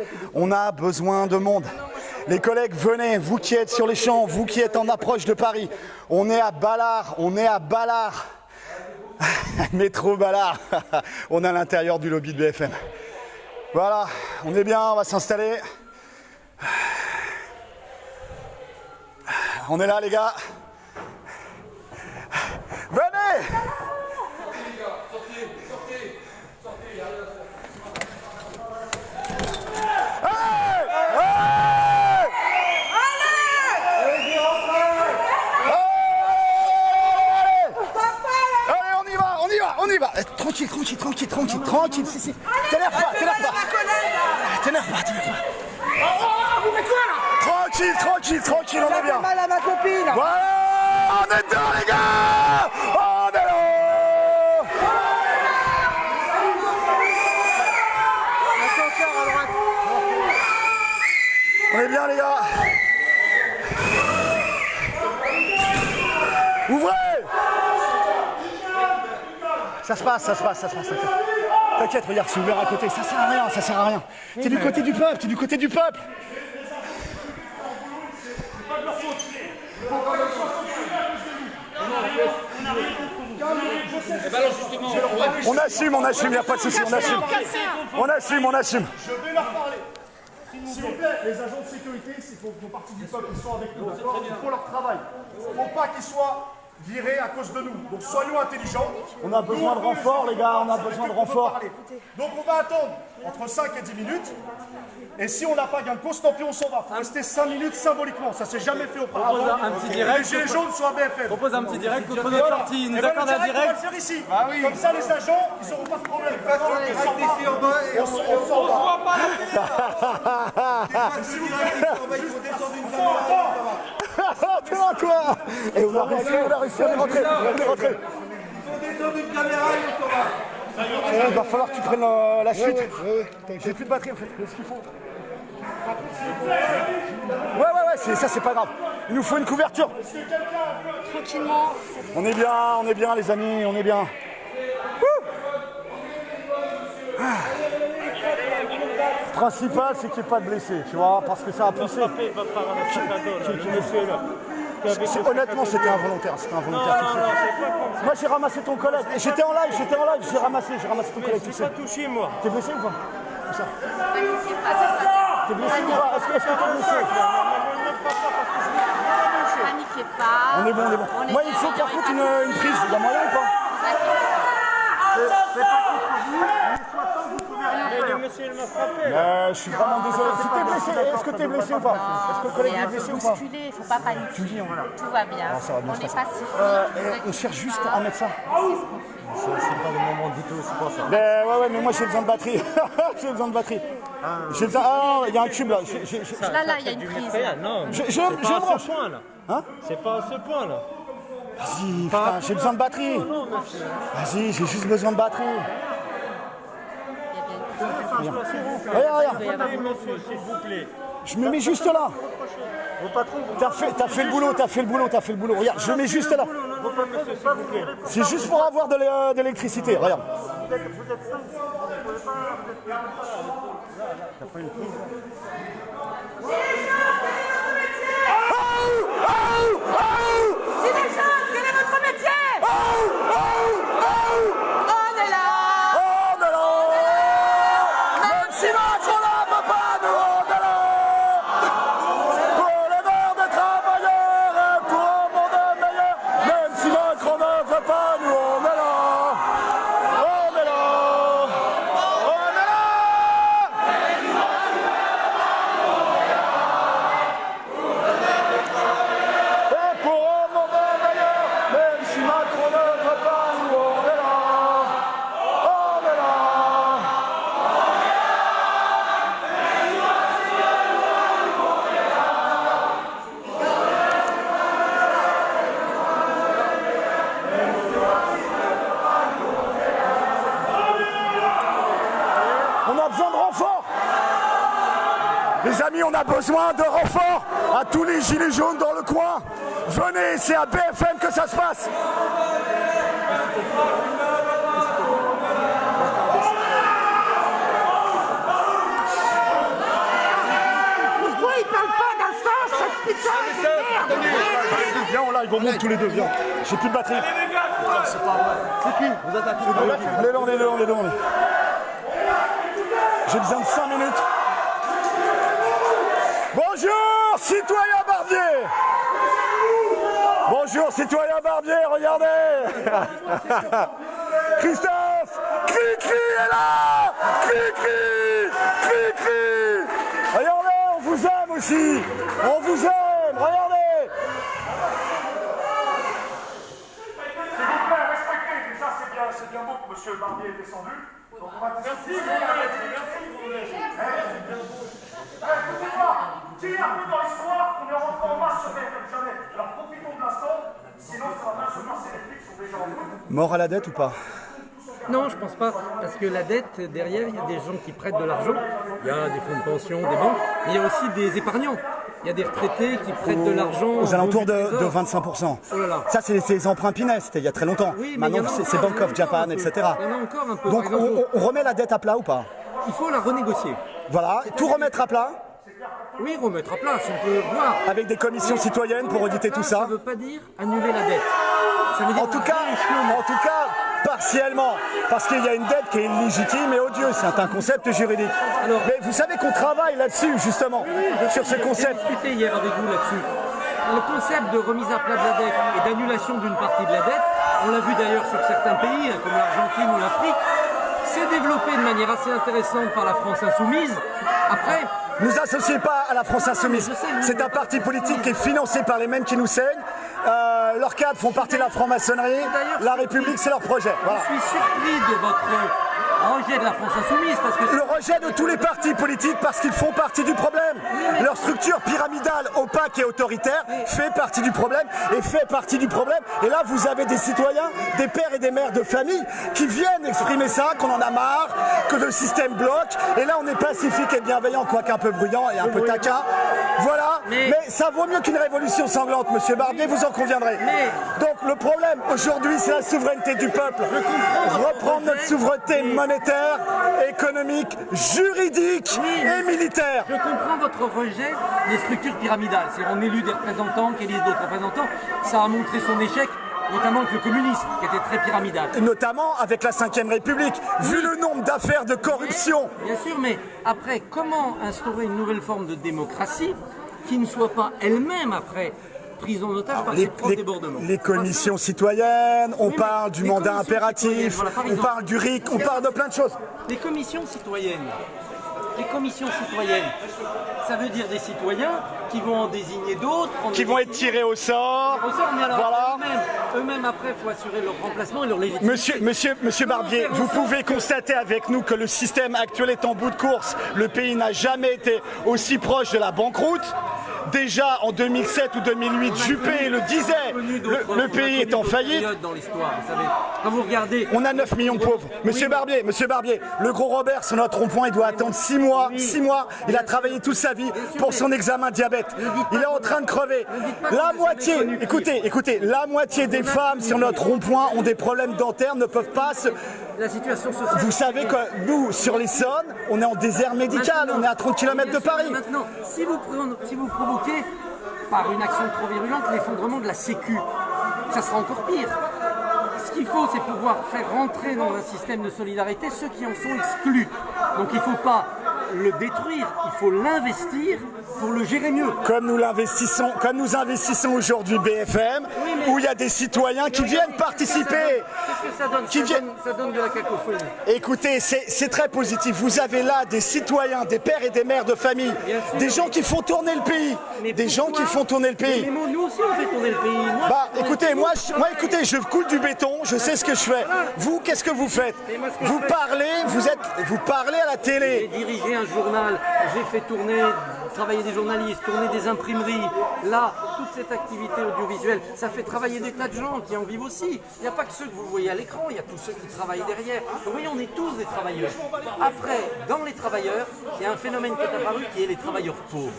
Les collègues, venez, vous qui êtes sur les champs, vous qui êtes en approche de Paris. On est à Ballard. Métro Ballard. On est à l'intérieur du lobby de BFM. Voilà, on est bien, on va s'installer. On est là les gars. Venez! On y va. Tranquille. Si. T'énerve pas. Vous faites quoi là? Tranquille, on est bien. Mal à ma copine. Voilà, on est dedans les gars. On est là. L'ascenseur à droite. On est bien les gars. Ouvrez. Ça se passe. T'inquiète, regarde, c'est ouvert à côté. Ça sert à rien. T'es du côté du peuple, On assume, il n'y a pas de souci, on assume. Je vais leur parler. S'il vous plaît, les agents de sécurité, c'est pour partie du peuple, ils sont avec nous, d'accord? Ils font leur travail. Il ne faut pas qu'ils soient virés à cause de nous. Donc soyons intelligents. On a besoin de renfort, les gars, on a besoin de renfort. Donc on va attendre entre 5 et 10 minutes. Et si on n'a pas gain de cause, tant pis, on s'en va. Il faut rester 5 minutes symboliquement. Ça s'est jamais fait auparavant. Un petit direct. Les gilets jaunes sont à BFM. Propose un petit direct contre notre sortie. Il nous accorde un direct. On va le faire ici. Ah oui. Comme ça, les agents, ils n'auront pas de problème. On s'en va. voit pas T'es là, toi. Et on a réussi à les rentrer. Il faut descendre une caméra et on s'en va. Il va falloir que tu prennes la suite. J'ai plus de batterie en fait. Qu'est-ce qu'il faut? Ouais, ça c'est pas grave. Il nous faut une couverture. Tranquillement. On est bien les amis, on est bien. Le principal c'est qu'il n'y ait pas de blessés, tu vois, parce que ça a poussé. Honnêtement, c'était involontaire. Moi, j'ai ramassé ton collègue. J'étais en live, j'ai ramassé ton collègue. Je suis pas touché, moi. T'es blessé ou pas? T'es blessé ou pas? Est-ce que t'es blessé? Paniquez pas. On est bon. Moi, il faut par contre une prise. Il y a moyen ou pas? C'est pas contre vous. Mais le monsieur, il m'a frappé. Je suis vraiment désolé. Si t'es blessé, est-ce que t'es blessé ou pas? Est-ce que le collègue est blessé ou pas? Il faut pas paniquer. Tu dis, voilà. Tout va bien. Ça va bien On se n'est passer. pas si On cherche juste un médecin. C'est pas le moment du tout, c'est pas ça. Ouais, mais moi j'ai besoin de batterie. J'ai besoin de batterie. Ah, il y a un cube là. Là, il y a une prise. Non, c'est pas à ce point là. Hein? C'est pas à ce point là. Vas-y, putain, j'ai besoin de batterie. Vas-y, j'ai juste besoin de batterie. Regarde. Monsieur, s'il vous plaît. Je me mets juste là. T'as fait le boulot. Regarde, je mets juste là. C'est juste pour avoir de l'électricité. Regarde. Gilets jaunes, quel est votre métier? On est là. Même si Macron n'en veut pas, nous on est là. Pour l'honneur des travailleurs et pour un monde meilleur. Même si Macron n'en veut pas, nous on est là. Et pour un monde meilleur, même si Macron ne veut pas, nous on est là. On a besoin de renfort. Les amis, on a besoin de renfort à tous les gilets jaunes dans le coin. Venez, c'est à BFM que ça se passe. Pourquoi ils parlent pas d'un sens, cette putain de merde? Viens, on live, on monte tous les deux, viens. J'ai plus de batterie. C'est pas vrai. C'est qui? Vous attaquez. On est deux. J'ai besoin de 5 minutes. Bonjour, citoyen Barbier. Bonjour, citoyen Barbier, regardez. Christophe, Cri-Cri est là. Cri-Cri. Regardez, on vous aime aussi. On vous aime, regardez. S'il vous plaît, respectez. Déjà, c'est bien beau que monsieur Barbier est descendu. Donc on va merci. Écoutez-moi, qui a peu dans l'histoire qu'on est rentré en masse sur BFM jamais. Alors profitons de l'instant, sinon ça va bien se passer, les flics sont déjà en route. Mort à la dette ou pas? Non, je pense pas. Parce que la dette, derrière, il y a des gens qui prêtent de l'argent Il y a des fonds de pension, des banques, mais il y a aussi des épargnants. Il y a des retraités qui prêtent de l'argent. Aux alentours de 25%. Oh là là. Ça, c'est les emprunts Pinay, c'était il y a très longtemps. Oui, mais maintenant, c'est Bank of Japan, etc. Il y en a encore un peu. Donc, on remet la dette à plat ou pas? Il faut la renégocier. Voilà, tout remettre à plat? Oui, remettre à plat, si on peut voir. Avec des commissions citoyennes pour auditer tout ça? Ça ne veut pas dire annuler la dette. Ça veut dire en tout cas, partiellement, parce qu'il y a une dette qui est illégitime et odieuse, c'est un concept juridique. Alors, mais vous savez qu'on travaille là-dessus, justement, sur ce concept. J'ai discuté hier avec vous là-dessus. Le concept de remise à plat de la dette et d'annulation d'une partie de la dette, on l'a vu d'ailleurs sur certains pays, comme l'Argentine ou l'Afrique, s'est développé de manière assez intéressante par la France insoumise. Après, ne vous associez pas à la France insoumise. C'est un parti politique qui est financé par les mêmes qui nous saignent. Leurs cadres font partie de la franc-maçonnerie. La République, c'est leur projet. Voilà. Je suis surpris de votre rejet de la France insoumise parce que... Le rejet de tous les partis politiques parce qu'ils font partie du problème. Leur structure pyramidale, opaque et autoritaire fait partie du problème et fait partie du problème. Et là, vous avez des citoyens, des pères et des mères de famille qui viennent exprimer ça, qu'on en a marre, que le système bloque. Et là, on est pacifique et bienveillant, quoique un peu bruyant et un peu taquin. Voilà. Mais ça vaut mieux qu'une révolution sanglante, monsieur Barbier, vous en conviendrez. Donc le problème aujourd'hui, c'est la souveraineté du peuple. Reprendre notre souveraineté monétaire, économique, juridique et militaire. Je comprends votre rejet des structures pyramidales. Si on élut des représentants qui élisent d'autres représentants, ça a montré son échec, notamment avec le communisme, qui était très pyramidal. Notamment avec la Ve République, vu le nombre d'affaires de corruption. Bien sûr, mais après, comment instaurer une nouvelle forme de démocratie qui ne soit pas elle-même après prise en otage par ces propres débordements? Les commissions citoyennes, on parle du mandat impératif, voilà, on parle du RIC, on parle de plein de choses. Les commissions citoyennes, ça veut dire des citoyens qui vont en désigner d'autres. Qui vont être tirés au sort. Mais alors, voilà. Eux-mêmes après, il faut assurer leur remplacement et leur légitimité. Monsieur Barbier, vous pouvez constater avec nous que le système actuel est en bout de course. Le pays n'a jamais été aussi proche de la banqueroute. Déjà en 2007 ou 2008, Juppé le disait, le pays est en faillite. Dans l'histoire, vous savez. Quand vous regardez, on a 9 millions de pauvres. Monsieur Barbier, le gros Robert sur notre rond-point, il doit attendre 6 mois. 6 mois, il a travaillé toute sa vie pour son examen de diabète. Il est en train de crever. La moitié, écoutez, la moitié des femmes sur notre rond-point ont des problèmes dentaires, ne peuvent pas se... La situation sociale. Vous savez que nous, sur l'Essonne, on est en désert médical, on est à 30 km de Paris. Maintenant, si vous provoquez par une action trop virulente l'effondrement de la Sécu, ça sera encore pire. Ce qu'il faut, c'est pouvoir faire rentrer dans un système de solidarité ceux qui en sont exclus. Donc il ne faut pas le détruire, il faut l'investir pour le gérer mieux. Comme nous investissons aujourd'hui BFM, où il y a des citoyens qui viennent participer. Qu'est-ce que ça donne? Ça donne de la cacophonie. Écoutez, c'est très positif. Vous avez là des citoyens, des pères et des mères de famille, des gens qui font tourner le pays. Qui font tourner le pays. Mais nous aussi on fait tourner le pays. Écoutez, moi, je coule du béton, je sais ce que je fais. Vous, qu'est-ce que vous faites? Vous parlez à la télé. J'ai dirigé un journal, j'ai fait travailler des journalistes, tourner des imprimeries. Là, toute cette activité audiovisuelle, ça fait travailler des tas de gens qui en vivent aussi. Il n'y a pas que ceux que vous voyez à l'écran, il y a tous ceux qui travaillent derrière. Vous voyez, on est tous des travailleurs. Après, dans les travailleurs, il y a un phénomène qui est apparu qui est les travailleurs pauvres.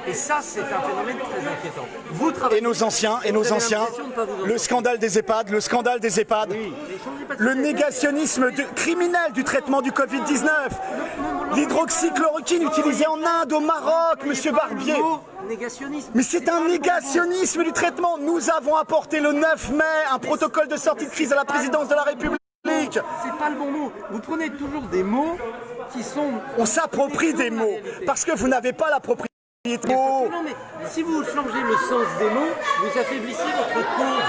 Et ça, c'est un phénomène très inquiétant. Vous travaillez, et nos anciens, le scandale des EHPAD, le négationnisme criminel du traitement du Covid-19, l'hydroxychloroquine utilisée en Inde, au Maroc, monsieur Barbier. Mais c'est un négationnisme du traitement. Nous avons apporté le 9 mai un protocole de sortie de crise à la présidence de la République. C'est pas le bon mot. Vous prenez toujours des mots qui sont... On s'approprie des mots, parce que vous n'avez pas la propriété des mots. Non, mais si vous changez le sens des mots, vous affaiblissez votre cause.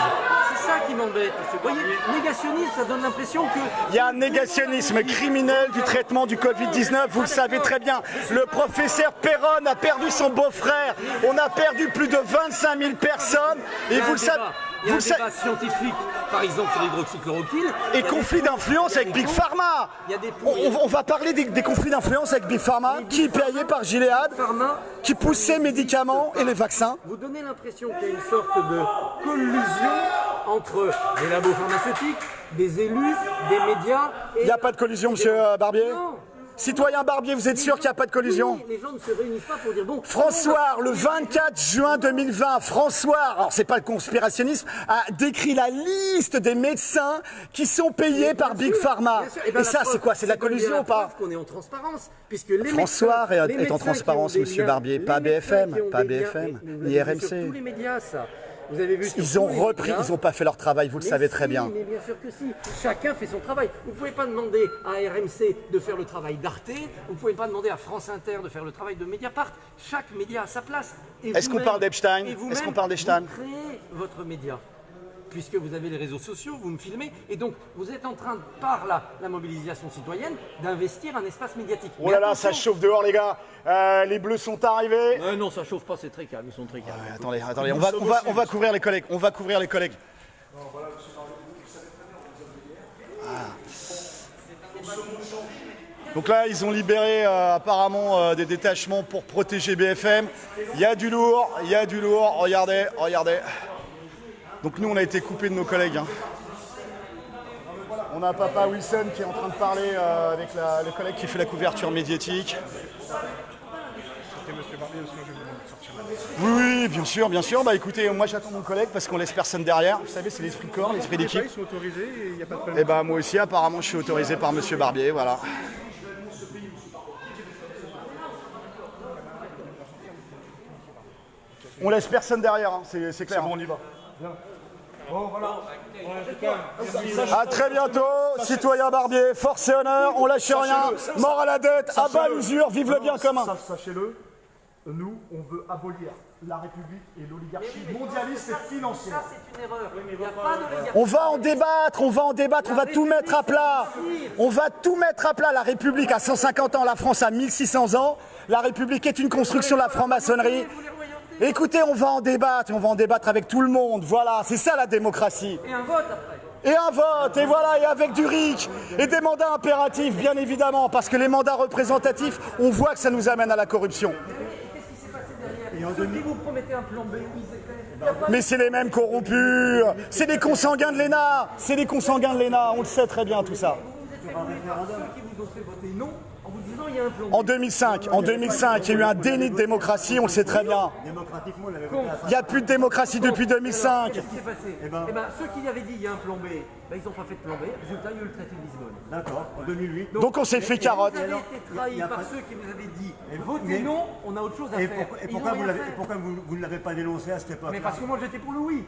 C'est ça qui m'embête. Vous voyez, négationnisme, ça donne l'impression que... Il y a un négationnisme criminel du traitement du Covid-19, vous le savez très bien. Le professeur Perron a perdu son beau-frère. On a perdu plus de 25 000 personnes. Et vous le savez... Il y a un débat scientifique, par exemple, sur l'hydroxychloroquine. Et conflit d'influence avec Big Pharma. On va parler des conflits d'influence avec Big Pharma, qui est payé par Gilead, qui pousse ces médicaments et les vaccins. Vous donnez l'impression qu'il y a une sorte de collusion entre les labos pharmaceutiques, des élus, des médias... Il n'y a pas de collusion, monsieur Barbier? Non. Citoyen Barbier, vous êtes sûr qu'il n'y a pas de collusion? Oui, les gens ne se réunissent pas pour dire bon. François, le 24 juin 2020, François, alors c'est pas le conspirationnisme, a décrit la liste des médecins qui sont payés par Big Pharma. Et ça, c'est quoi? C'est de la collusion ou pas? Qu'on est en transparence, puisque les François médecins, est en transparence, monsieur Barbier, pas BFM, pas BFM, ni RMC. Sur tous les médias, ça. Vous avez vu ils ont repris, ils n'ont pas fait leur travail, vous le savez très bien. Mais bien sûr que si, chacun fait son travail. Vous ne pouvez pas demander à RMC de faire le travail d'Arte, vous ne pouvez pas demander à France Inter de faire le travail de Mediapart. Chaque média a sa place. Est-ce qu'on parle d'Epstein? Est-ce qu'on parle d'Epstein? Vous créez votre média, puisque vous avez les réseaux sociaux, vous me filmez, et donc vous êtes en train, par la mobilisation citoyenne, d'investir un espace médiatique. Oh là là, ça chauffe dehors les gars, les bleus sont arrivés. Non, ça chauffe pas, c'est très calme, ils sont très calmes. Attendez, on va couvrir les collègues, Donc là, ils ont libéré apparemment des détachements pour protéger BFM. Il y a du lourd, regardez. Donc nous, on a été coupés de nos collègues. On a Papa Wilson qui est en train de parler avec le collègue qui fait la couverture médiatique. C'était monsieur Barbier, sinon je vais vous sortir là. Oui, bien sûr. Bah écoutez, moi j'attends mon collègue parce qu'on laisse personne derrière. Vous savez, c'est l'esprit corps, l'esprit d'équipe. Ils sont autorisés et il n'y a pas de problème. Et bah moi aussi, apparemment, je suis autorisé par monsieur Barbier, voilà. On laisse personne derrière, hein, c'est clair. C'est bon, on y va. Bon, voilà. A très bientôt, citoyen Barbier, force et honneur, on lâche rien, mort à la dette, à bas l'usure, vive le bien commun. Sachez-le, nous, on veut abolir la République et l'oligarchie mondialiste et financière. Ça, c'est une erreur. Il n'y a pas d'oligarchie. On va en débattre, on va tout mettre à plat. On va tout mettre à plat. La République a 150 ans, la France a 1600 ans. La République est une construction de la franc-maçonnerie. Écoutez, on va en débattre avec tout le monde. Voilà, c'est ça la démocratie. Et un vote après. Et un vote, et voilà, et avec du RIC, et des mandats impératifs, bien évidemment, parce que les mandats représentatifs, on voit que ça nous amène à la corruption. Qu'est-ce qui s'est passé derrière? Ceux qui vous promettaient un plan B, où ils étaient? Mais c'est les mêmes corrompus, c'est des consanguins de l'ENA, on le sait très bien tout ça. Vous êtes ceux qui vous ont fait voter non en vous disant il y a un plan B. En 2005, il y a eu un déni de démocratie, on le sait très bien. Il n'y a plus de démocratie depuis 2005. Qu'est-ce qui s'est passé? Eh ben, ceux qui avaient dit il y a un plan B, ils n'ont pas fait de plan B. Résultat, il y a eu le traité de Lisbonne. D'accord, en 2008. Donc on s'est fait carotte. Vous avez été trahi par ceux qui vous avaient dit votez non, on a autre chose à faire. Et pourquoi vous ne l'avez pas dénoncé à cette époque? Mais parce que moi j'étais pour le oui.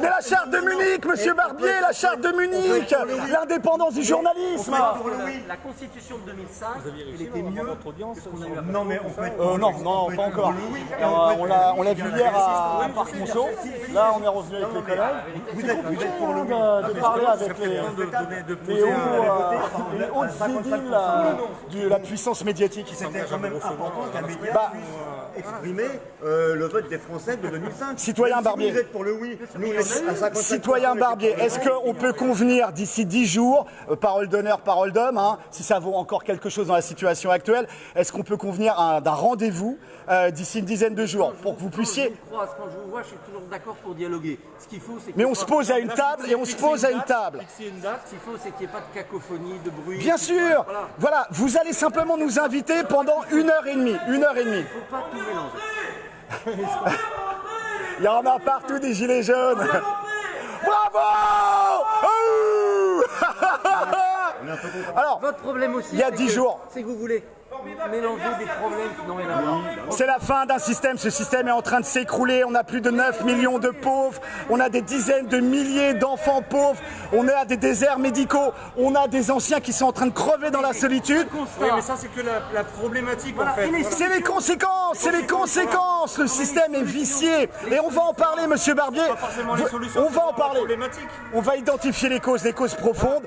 Mais la charte de Munich, monsieur Barbier, la charte de Munich, l'indépendance du journalisme. La constitution de 2005, elle était mieux que ce qu'on a eu à Non, mais on peut non, pas encore. On l'a vu hier à Parc Monceau. Là, on est revenu avec les collègues. Vous êtes pour le oui. De parler avec les hautes édiles de la puissance médiatique. C'était quand même important qu'un média puisse exprimer le vote des Français de 2005. Citoyen Barbier. Vous êtes pour le oui. Nous, à 55%, Citoyen Barbier, est-ce qu'on peut convenir d'ici 10 jours, parole d'honneur, parole d'homme, si ça vaut encore quelque chose dans la situation actuelle, est-ce qu'on peut convenir d'un rendez-vous d'ici une dizaine de jours pour que vous puissiez... Quand je vous vois, je suis toujours d'accord pour dialoguer. Ce qu'il faut, c'est mais on se pose à une table et on se pose à une table. Fixer une date, ce qu'il faut, c'est qu'il n'y ait pas de cacophonie, de bruit. Bien sûr. Voilà, vous allez simplement nous inviter pendant 1h30. 1h30. Il ne faut pas tout mélanger. Il y en a partout des gilets jaunes. Bravo. Alors, votre problème aussi, il y a 10 jours. C'est que vous voulez mélanger des problèmes qui n'ont rien à voir. C'est la fin d'un système. Ce système est en train de s'écrouler. On a plus de 9 millions de pauvres. On a des dizaines de milliers d'enfants pauvres. On est à des déserts médicaux. On a des anciens qui sont en train de crever dans la solitude. Oui, mais ça, c'est que la problématique, en fait. C'est les conséquences. C'est les conséquences. Le système est vicié. Et on va en parler, monsieur Barbier. On va en parler. On va identifier les causes profondes.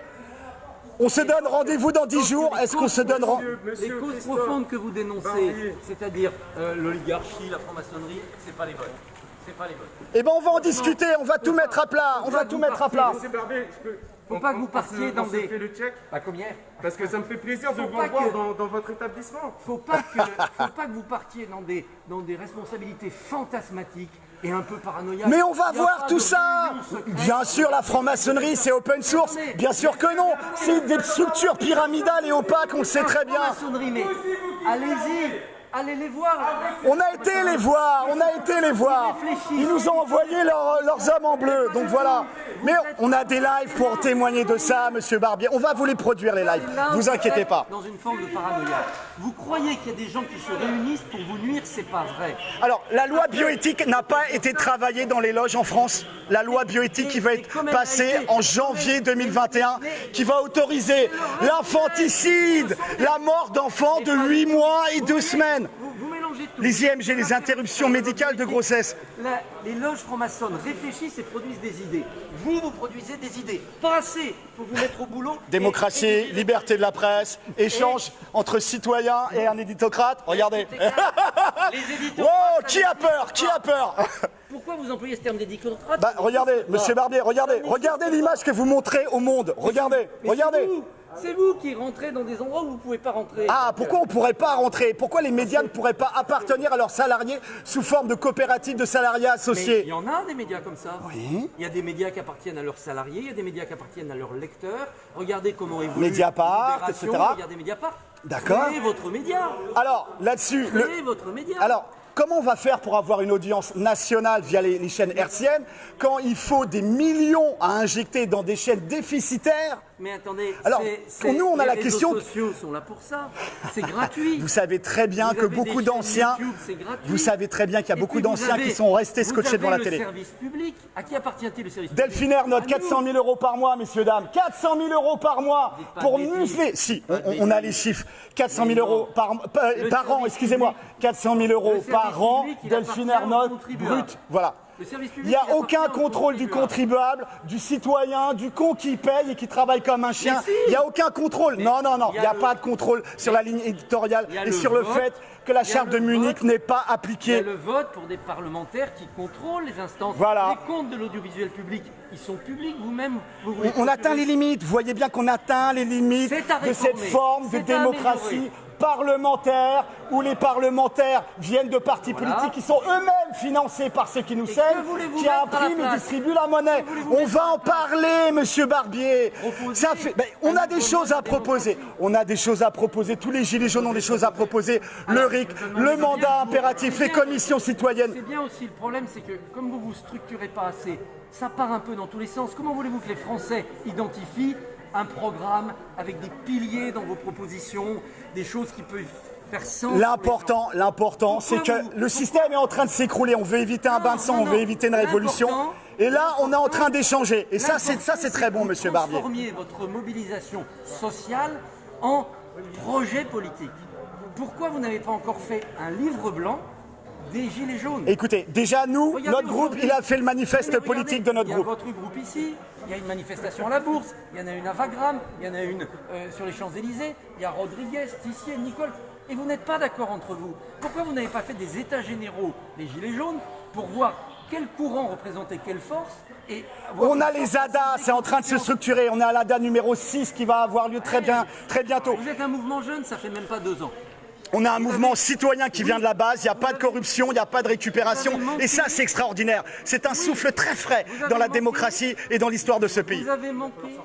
On se donne rendez-vous dans 10 jours. Est-ce qu'on se donne rendez-vous? Les causes profondes que vous dénoncez, c'est-à-dire l'oligarchie, la franc-maçonnerie, c'est pas les bonnes. C'est pas les bonnes. Eh ben on va en discuter, on va tout mettre à plat. On va tout mettre à plat. Faut pas que vous partiez dans des... fait le check. Bah combien? Parce que ça me fait plaisir de vous voir dans votre établissement. Faut pas que vous partiez dans des responsabilités fantasmatiques et un peu paranoïaque. Mais on va Il y a voir pas tout de ça. réunion secrète. Bien sûr, la franc-maçonnerie, c'est open source. Bien sûr que non. C'est des structures pyramidales et opaques, on le sait très bien. Franc-maçonnerie, mais allez-y, allez les voir. On a été les voir, on a été les voir. Ils nous ont envoyé leurs hommes en bleu, donc voilà. Mais on a des lives pour témoigner de ça, monsieur Barbier. On va vous les produire, les lives. Là, Vous inquiétez pas. Dans une forme de paranoïa. Vous croyez qu'il y a des gens qui se réunissent pour vous nuire, c'est pas vrai. Alors, la loi bioéthique n'a pas été travaillée dans les loges en France. La loi bioéthique qui va être passée en janvier 2021, qui va autoriser l'infanticide, la mort d'enfants de 8 mois et 2 semaines. Vous mélangez tout. Les IMG, les interruptions médicales de grossesse. Les loges franc-maçonnes réfléchissent et produisent des idées. Vous produisez des idées. Pas assez. Il faut vous mettre au boulot. Démocratie, liberté de la presse, échange entre citoyens et un éditocrate. Regardez. Les éditeurs. Wow, qui a peur? Qui a peur? Pourquoi vous employez ce terme d'éditocrate? Bah, regardez, monsieur Barbier, regardez l'image que vous montrez au monde. Regardez, regardez. C'est vous qui rentrez dans des endroits où vous ne pouvez pas rentrer. Ah, pourquoi on ne pourrait pas rentrer? Pourquoi les médias ne pourraient pas appartenir à leurs salariés sous forme de coopérative de salariats associés? Mais il y en a des médias comme ça. Oui. Il y a des médias qui appartiennent à leurs salariés, il y a des médias qui appartiennent à leurs lecteurs. Regardez comment évolue Mediapart, Libération, etc. Regardez Mediapart. D'accord. Créez votre média. Alors, là-dessus... Créez votre média. Alors, comment on va faire pour avoir une audience nationale via les chaînes hertziennes quand il faut des millions à injecter dans des chaînes déficitaires? Mais attendez, alors, nous, on a la question... Les réseaux sociaux sont là pour ça. C'est gratuit. Vous savez très bien que beaucoup d'anciens... Vous savez très bien qu'il y a beaucoup d'anciens qui sont restés scotchés devant la télé. Le service public. À qui appartient-il le service public? Delphine Ernotte, 400 000 € par mois, messieurs, dames. 400 000 € par mois pour museler. Si, on a les chiffres. 400 000 € par an, excusez-moi. 400 000 € par an, Delphine Ernotte, brut. Voilà. Il n'y a aucun contrôle du contribuable, du citoyen, du con qui paye et qui travaille comme un chien. Il n'y a aucun contrôle. Non, non, non, il n'y a pas de contrôle sur la ligne éditoriale et sur le fait que la charte de Munich n'est pas appliquée. Il y a le vote pour des parlementaires qui contrôlent les instances. Voilà. Les comptes de l'audiovisuel public, ils sont publics. Vous-même, on atteint les limites. Vous voyez bien qu'on atteint les limites de cette forme de démocratie parlementaire où les parlementaires viennent de partis politiques qui sont eux-mêmes financés par ceux qui nous cèdent, qui impriment et distribuent la monnaie. On va en parler, monsieur Barbier. Ça fait, on a des choses à proposer. On a des choses à proposer. Tous les gilets jaunes ont des choses à proposer. Le RIC, le mandat impératif, les commissions citoyennes. C'est bien aussi, le problème, c'est que comme vous vous structurez pas assez, ça part un peu dans tous les sens. Comment voulez-vous que les Français identifient un programme avec des piliers dans vos propositions, des choses qui peuvent faire sens? L'important, c'est que le système est en train de s'écrouler. On veut éviter un bain de sang, on veut éviter une révolution. Et là, on est en train d'échanger. Et ça, c'est très bon, monsieur Barbier. Transformiez votre mobilisation sociale en projet politique. Pourquoi vous n'avez pas encore fait un livre blanc des Gilets jaunes? Écoutez, déjà nous, notre groupe, il a fait le manifeste politique de notre groupe. Il y a votre groupe ici, il y a une manifestation à la Bourse, il y en a une à Wagram, il y en a une sur les Champs-Élysées, il y a Rodriguez, Tissier, Nicole, et vous n'êtes pas d'accord entre vous. Pourquoi vous n'avez pas fait des états généraux des Gilets jaunes pour voir quel courant représentait quelle force? Et on a les ADA, c'est en train de se structurer, on est à l'ADA numéro 6 qui va avoir lieu très bientôt. Vous êtes un mouvement jeune, ça fait même pas 2 ans. On a un mouvement citoyen qui vient de la base, il n'y a pas de corruption, il n'y a pas de récupération. Et ça, c'est extraordinaire. C'est un souffle très frais dans la démocratie et dans l'histoire de ce pays. Vous avez manqué.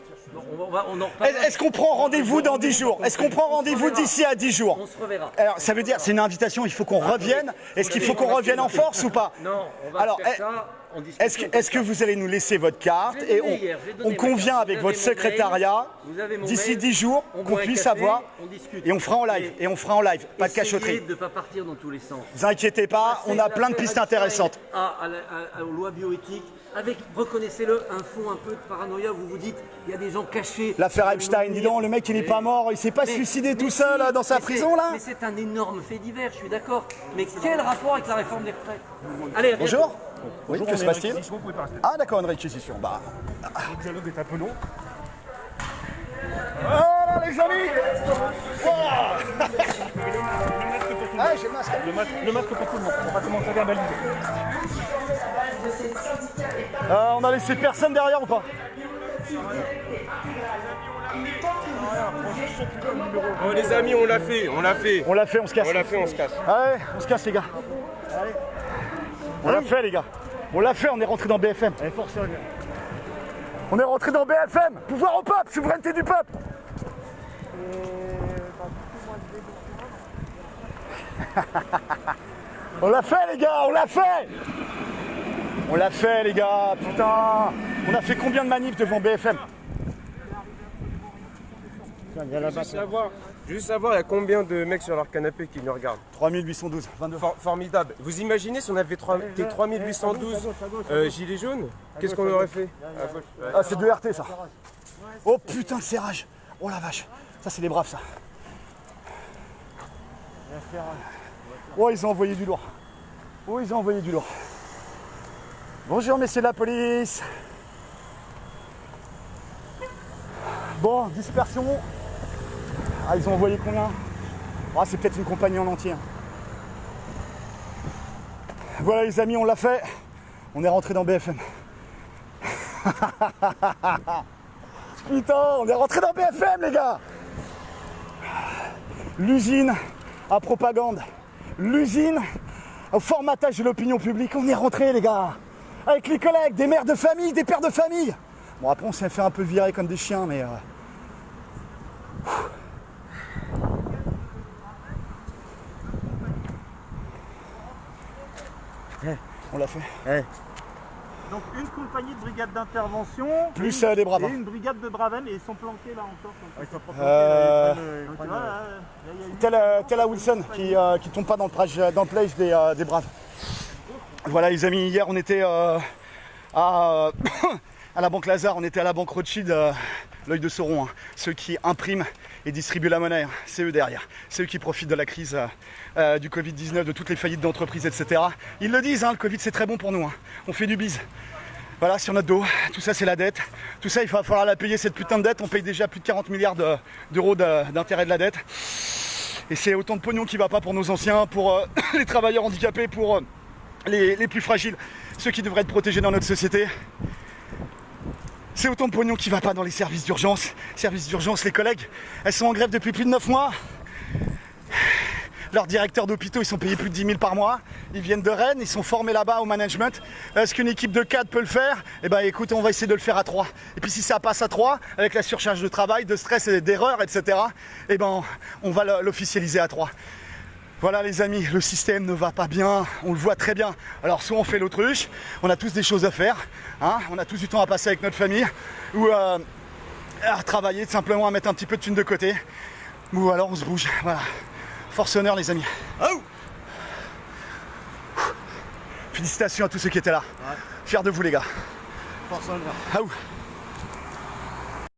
Est-ce qu'on prend rendez-vous dans 10 jours? Est-ce qu'on prend rendez-vous d'ici à 10 jours? On se reverra. Alors, ça veut dire, c'est une invitation, il faut qu'on revienne. Est-ce qu'il faut qu'on revienne en force ou pas? Non, on va faire ça. Est-ce que vous allez nous laisser votre carte et on convient avec votre secrétariat d'ici 10 jours qu'on puisse avoir et on fera en live pas de cachotterie. Essayez de ne pas partir dans tous les sens. Ne vous inquiétez pas, on a plein de pistes intéressantes. Aux lois bioéthiques, avec, reconnaissez-le, un fond un peu de paranoïa, vous vous dites, il y a des gens cachés. L'affaire Epstein, dis donc, le mec il n'est pas mort, il s'est pas suicidé tout seul dans sa prison là? Mais c'est un énorme fait divers, je suis d'accord. Mais quel rapport avec la réforme des retraites? Allez, bonjour. Oui, que se passe-t-il? Ah d'accord, une réquisition. Bah. Le dialogue est un peu long. Oh les amis! Ah, j'ai le masque. Le masque pour tout le monde. On va commencer à verbaliser. On a laissé personne derrière ou pas? Oh les amis, on l'a fait. On se casse. On l'a fait, on se casse. Allez, on se casse les gars. Allez. On l'a fait les gars. On l'a fait, on est rentré dans BFM. Allez, force, On est rentré dans BFM. Pouvoir au peuple, souveraineté du peuple. On l'a fait les gars, on l'a fait. On l'a fait les gars, putain. On a fait combien de manifs devant BFM? Juste savoir, il y a combien de mecs sur leur canapé qui nous regardent? 3812, 22. Formidable. Vous imaginez si on avait des 3812 gilets jaunes? Qu'est-ce qu'on aurait fait? Ah, c'est de RT ça. Oh putain, le serrage. Oh la vache. Ça, c'est des braves ça. Oh, ils ont envoyé du lourd. Oh, ils ont envoyé du lourd. Bonjour, messieurs de la police. Bon, dispersion. Ah, ils ont envoyé combien? Ah, c'est peut-être une compagnie en entier. Voilà les amis, on l'a fait. On est rentré dans BFM. Putain, on est rentré dans BFM les gars. L'usine à propagande. L'usine au formatage de l'opinion publique. On est rentré les gars. Avec les collègues, des mères de famille, des pères de famille. Bon après on s'est fait un peu virer comme des chiens mais... On l'a fait. Donc une compagnie de brigade d'intervention, plus des braves. Et une brigade de Braven et ils sont planqués là encore. Ils sont planqués. Tel à Wilson qui tombe pas dans le plage des braves. Voilà les amis, hier on était à la banque Lazare, on était à la banque Rothschild, l'œil de Sauron, hein. Ceux qui impriment et distribuent la monnaie, hein. C'est eux derrière. C'est eux qui profitent de la crise du Covid-19, de toutes les faillites d'entreprises, etc. Ils le disent, hein, le Covid c'est très bon pour nous, hein. On fait du bise. Voilà, sur notre dos, tout ça c'est la dette. Tout ça il va falloir la payer cette putain de dette. On paye déjà plus de 40 milliards d'euros d'intérêt de la dette. Et c'est autant de pognon qui va pas pour nos anciens, pour les travailleurs handicapés, pour les plus fragiles, ceux qui devraient être protégés dans notre société. C'est autant de pognon qui va pas dans les services d'urgence. Services d'urgence, les collègues, elles sont en grève depuis plus de 9 mois. Leurs directeurs d'hôpitaux, ils sont payés plus de 10 000 par mois. Ils viennent de Rennes, ils sont formés là-bas au management. Est-ce qu'une équipe de 4 peut le faire? Eh ben écoute, on va essayer de le faire à 3. Et puis si ça passe à 3, avec la surcharge de travail, de stress et d'erreurs, etc., eh ben on va l'officialiser à 3. Voilà les amis, le système ne va pas bien, on le voit très bien. Alors soit on fait l'autruche, on a tous des choses à faire, hein, on a tous du temps à passer avec notre famille, ou à travailler, simplement à mettre un petit peu de thunes de côté, ou alors on se bouge, voilà. Force honneur les amis. Oh, félicitations à tous ceux qui étaient là. Ouais. Fiers de vous les gars. Force honneur. Ah